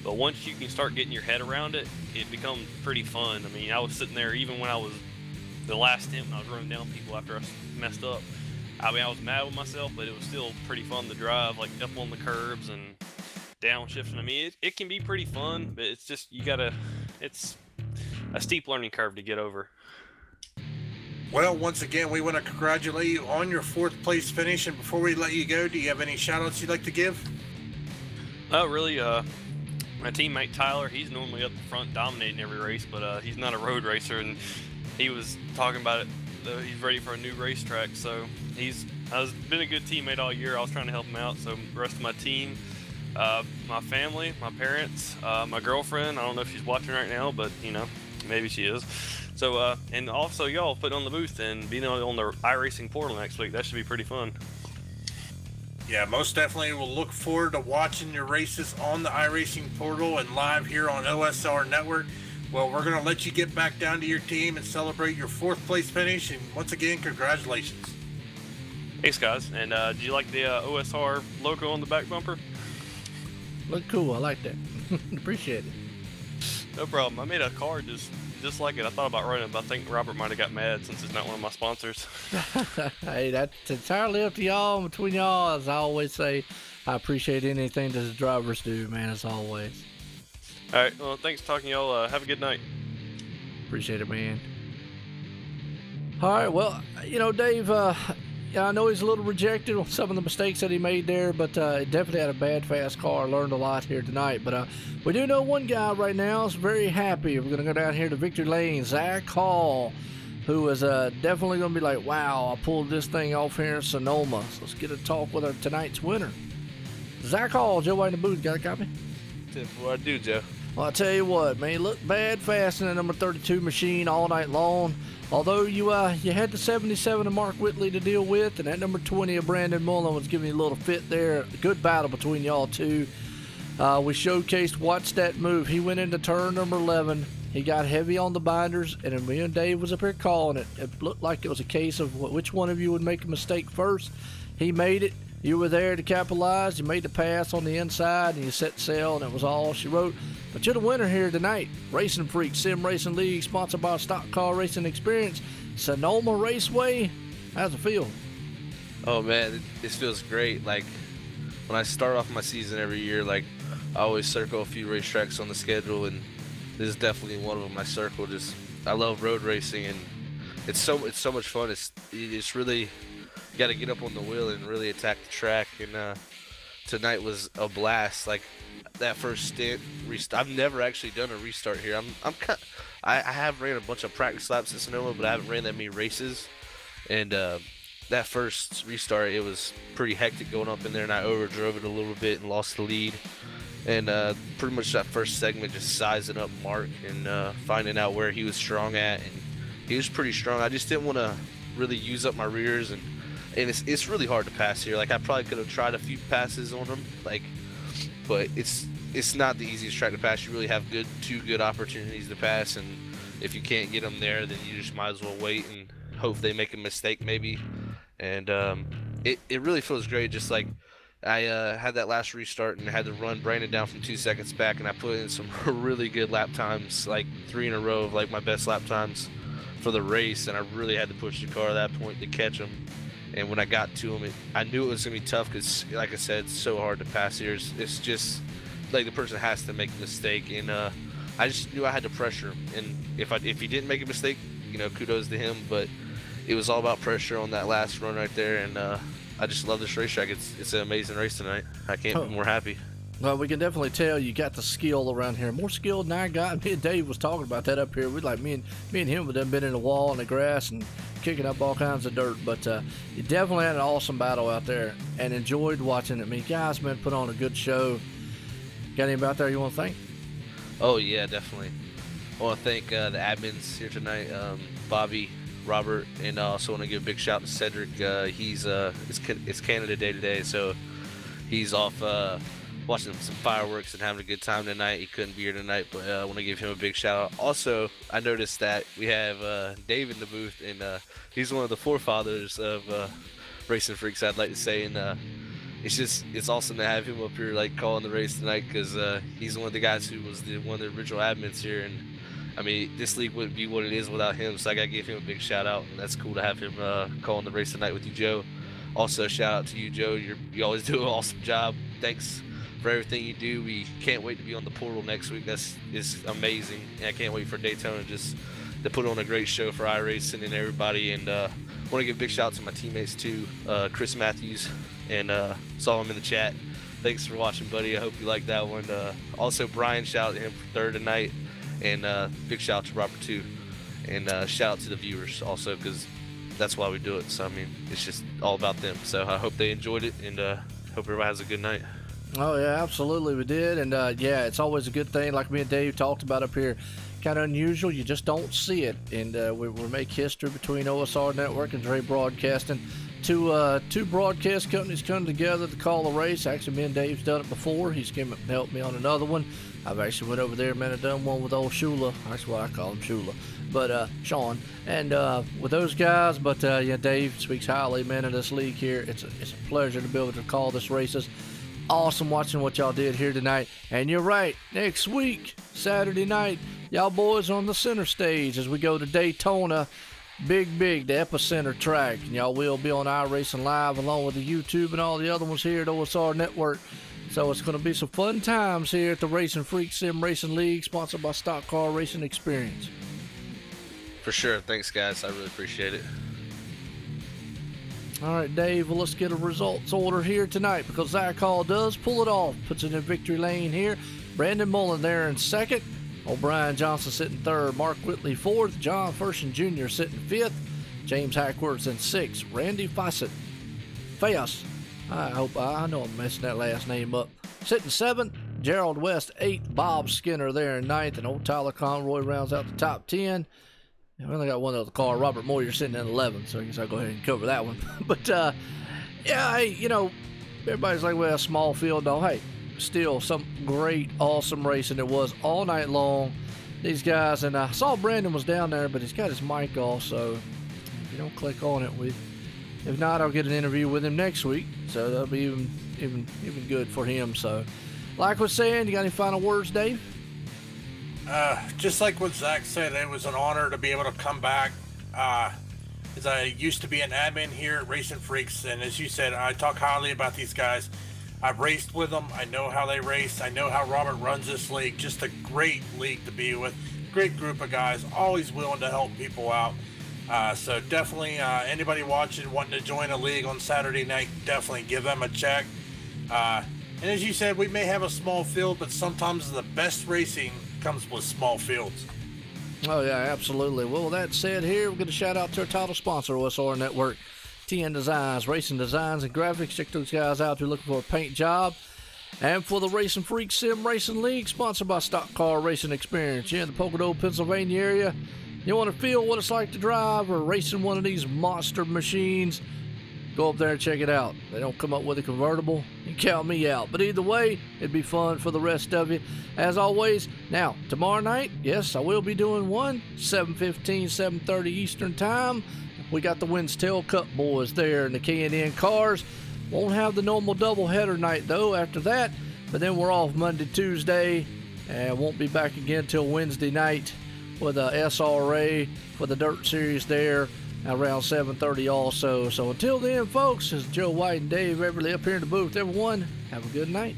But once you can start getting your head around it, it becomes pretty fun. I mean, I was sitting there even when I was the last stint when I was running down people after I messed up. I mean, I was mad with myself, but it was still pretty fun to drive, like up on the curbs and downshifting. I mean, it can be pretty fun, but it's just, it's a steep learning curve to get over. Well, once again, we want to congratulate you on your 4th place finish. And before we let you go, do you have any shout outs you'd like to give? Oh, really, my teammate Tyler, he's normally up front dominating every race, but he's not a road racer, and he was talking about it. He's ready for a new racetrack, so I've been a good teammate all year. I was trying to help him out. So the rest of my team, my family, my parents, my girlfriend, I don't know if she's watching right now, but you know, maybe she is. So and also y'all putting on the booth and being on the iRacing portal next week. That should be pretty fun. Yeah, most definitely. We'll look forward to watching your races on the iRacing portal and live here on OSR Network. Well, we're going to let you get back down to your team and celebrate your 4th place finish. And once again, congratulations. Thanks, guys. And do you like the OSR logo on the back bumper? Look cool. I like that. Appreciate it. No problem. I made a car just like it. I thought about running it, but I think Robert might have got mad since it's not one of my sponsors. Hey, that's entirely up to y'all. Between y'all, as I always say, I appreciate anything that the drivers do, man, as always. All right. Well, thanks for talking, y'all. Have a good night. Appreciate it, man. All right. Well, you know, Dave, yeah, I know he's a little rejected on some of the mistakes that he made there, but definitely had a bad, fast car. Learned a lot here tonight. But we do know one guy right now is very happy. We're going to go down here to Victory Lane, Zach Hall, who is definitely going to be like, wow, I pulled this thing off here in Sonoma. So let's get a talk with our tonight's winner. Zach Hall, Joe White in the booth. Got a copy? What I do, Joe? Well, I tell you what, man, you looked bad fast in the number 32 machine all night long. Although you had the 77 of Mark Whitley to deal with, and that number 20 of Brandon Mullen was giving you a little fit there. A good battle between y'all two. We showcased Watch That Move. He went into turn number 11. He got heavy on the binders, and then me and Dave was up here calling it. It looked like it was a case of which one of you would make a mistake first. He made it. You were there to capitalize. You made the pass on the inside, and you set sail, and it was all she wrote. But you're the winner here tonight. RacinFreeks Sim Racing League, sponsored by Stock Car Racing Experience, Sonoma Raceway. How's it feel? Oh man, this feels great. Like when I start off my season every year, like I always circle a few racetracks on the schedule, and this is definitely one of them I circled. Just I love road racing, and it's so much fun. It's really, you got to get up on the wheel and really attack the track. And tonight was a blast. Like that first stint, I've never actually done a restart here. I have ran a bunch of practice laps at Sonoma, but I haven't ran that many races. And that first restart, it was pretty hectic going up in there, and I overdrove it a little bit and lost the lead. And pretty much that first segment, just sizing up Mark and finding out where he was strong at, and he was pretty strong. I just didn't want to really use up my rears, and it's really hard to pass here. Like I probably could have tried a few passes on him, but it's not the easiest track to pass. You really have two good opportunities to pass, and if you can't get them there, then you just might as well wait and hope they make a mistake maybe. And it really feels great. Just like I had that last restart and I had to run Brandon down from 2 seconds back, and I put in some really good lap times, like 3 in a row of like my best lap times for the race, and I really had to push the car at that point to catch him. And when I got to him, I knew it was gonna be tough because, like I said, it's so hard to pass here. It's just like the person has to make a mistake, and I just knew I had to pressure him. And if he didn't make a mistake, you know, kudos to him. But it was all about pressure on that last run right there, and I just love this racetrack. It's an amazing race tonight. I can't be more happy. Well, we can definitely tell you got the skill around here. More skill than I got. Me and Dave was talking about that up here. We like me and him would have been in the wall and the grass and kicking up all kinds of dirt. But you definitely had an awesome battle out there and enjoyed watching it. I mean, guys, man, put on a good show. Got anybody out there you want to thank? Oh yeah, definitely. I want to thank the admins here tonight, Bobby, Robert, and I also want to give a big shout to Cedric. It's Canada Day today, so he's off watching some fireworks and having a good time tonight. He couldn't be here tonight, but I want to give him a big shout out. Also, I noticed that we have Dave in the booth, and he's one of the forefathers of Racing Freaks, I'd like to say, and it's awesome to have him up here like calling the race tonight, because he's one of the guys who was one of the original admins here, and I mean, this league wouldn't be what it is without him, so I gotta give him a big shout out, and that's cool to have him calling the race tonight with you, Joe. Also, shout out to you, Joe. You always do an awesome job. Thanks for everything you do. We can't wait to be on the portal next week. It's amazing, and I can't wait for Daytona just to put on a great show for iRacing and everybody. And I want to give a big shout out to my teammates too, Chris Matthews, and saw him in the chat. Thanks for watching, buddy. I hope you liked that one. Also, Brian, shout out to him for third tonight, and big shout out to Robert too, and shout out to the viewers also, because that's why we do it. So I mean, it's just all about them. So I hope they enjoyed it, and hope everybody has a good night. Oh yeah, absolutely we did. And yeah, it's always a good thing, like me and Dave talked about up here. Kind of unusual, you just don't see it. And we make history between OSR Network and Dre Broadcasting. Two broadcast companies come together to call a race. Actually, me and Dave's done it before. He's came up and helped me on another one. I've actually went over there, man, and done one with old Shula. That's what I call him, Shula. But Sean, and with those guys. But yeah, Dave speaks highly, man, of this league here. It's a pleasure to be able to call this races. Awesome watching what y'all did here tonight. And you're right, next week, Saturday night, y'all boys on the center stage as we go to Daytona. Big, the epicenter track. And y'all will be on iRacing Live along with the YouTube and all the other ones here at OSR Network. So it's going to be some fun times here at the RacinFreeks Sim Racing League, sponsored by Stock Car Racing Experience. For sure. Thanks, guys. I really appreciate it. All right, Dave, well, let's get a results order here tonight, because Zach Hall does pull it off, puts it in victory lane here. Brandon Mullen there in second. O'Brien Johnson sitting third. Mark Whitley fourth. John Fersen Jr. sitting fifth. James Hackworth's in sixth. Randy Fawcett, I know I'm messing that last name up, sitting seventh. Gerald West eighth. Bob Skinner there in ninth. And old Tyler Conroy rounds out the top 10. We only got one other car. Robert Moyer sitting in 11th, so I guess I'll go ahead and cover that one. But, yeah, hey, you know, everybody's like, well, small field. No, hey, still some great, awesome racing. It was all night long. These guys, and I saw Brandon was down there, but he's got his mic off, so if you don't click on it, we If not, I'll get an interview with him next week. So that'll be even good for him. So, like I was saying, you got any final words, Dave? Just like what Zach said, it was an honor to be able to come back. As I used to be an admin here at RacinFreeks, and as you said, I talk highly about these guys. I've raced with them. I know how they race. I know how Robert runs this league. Just a great league to be with. Great group of guys, always willing to help people out. So definitely, anybody watching wanting to join a league on Saturday night, definitely give them a check. And as you said, we may have a small field, but sometimes the best racing comes with small fields. Oh, yeah, absolutely. Well, with that said here, we're going to shout out to our title sponsor, OSR Network, TN Designs, Racing Designs and Graphics. Check those guys out if you're looking for a paint job. And for the RacinFreeks Sim Racing League, sponsored by Stock Car Racing Experience. You're in the Pocono, Pennsylvania area. You want to feel what it's like to drive or racing one of these monster machines, go up there and check it out. They don't come up with a convertible, you count me out. But either way, it'd be fun for the rest of you. As always, now, tomorrow night, yes, I will be doing one, 7:15, 7:30 Eastern Time. We got the Winstail Cup boys there in the K&N cars. Won't have the normal doubleheader night, though, after that. But then we're off Monday, Tuesday, and won't be back again till Wednesday night with a SRA for the Dirt Series there around 7:30 also. So until then, folks, it's Joe White and Dave Everly up here in the booth. Everyone, have a good night.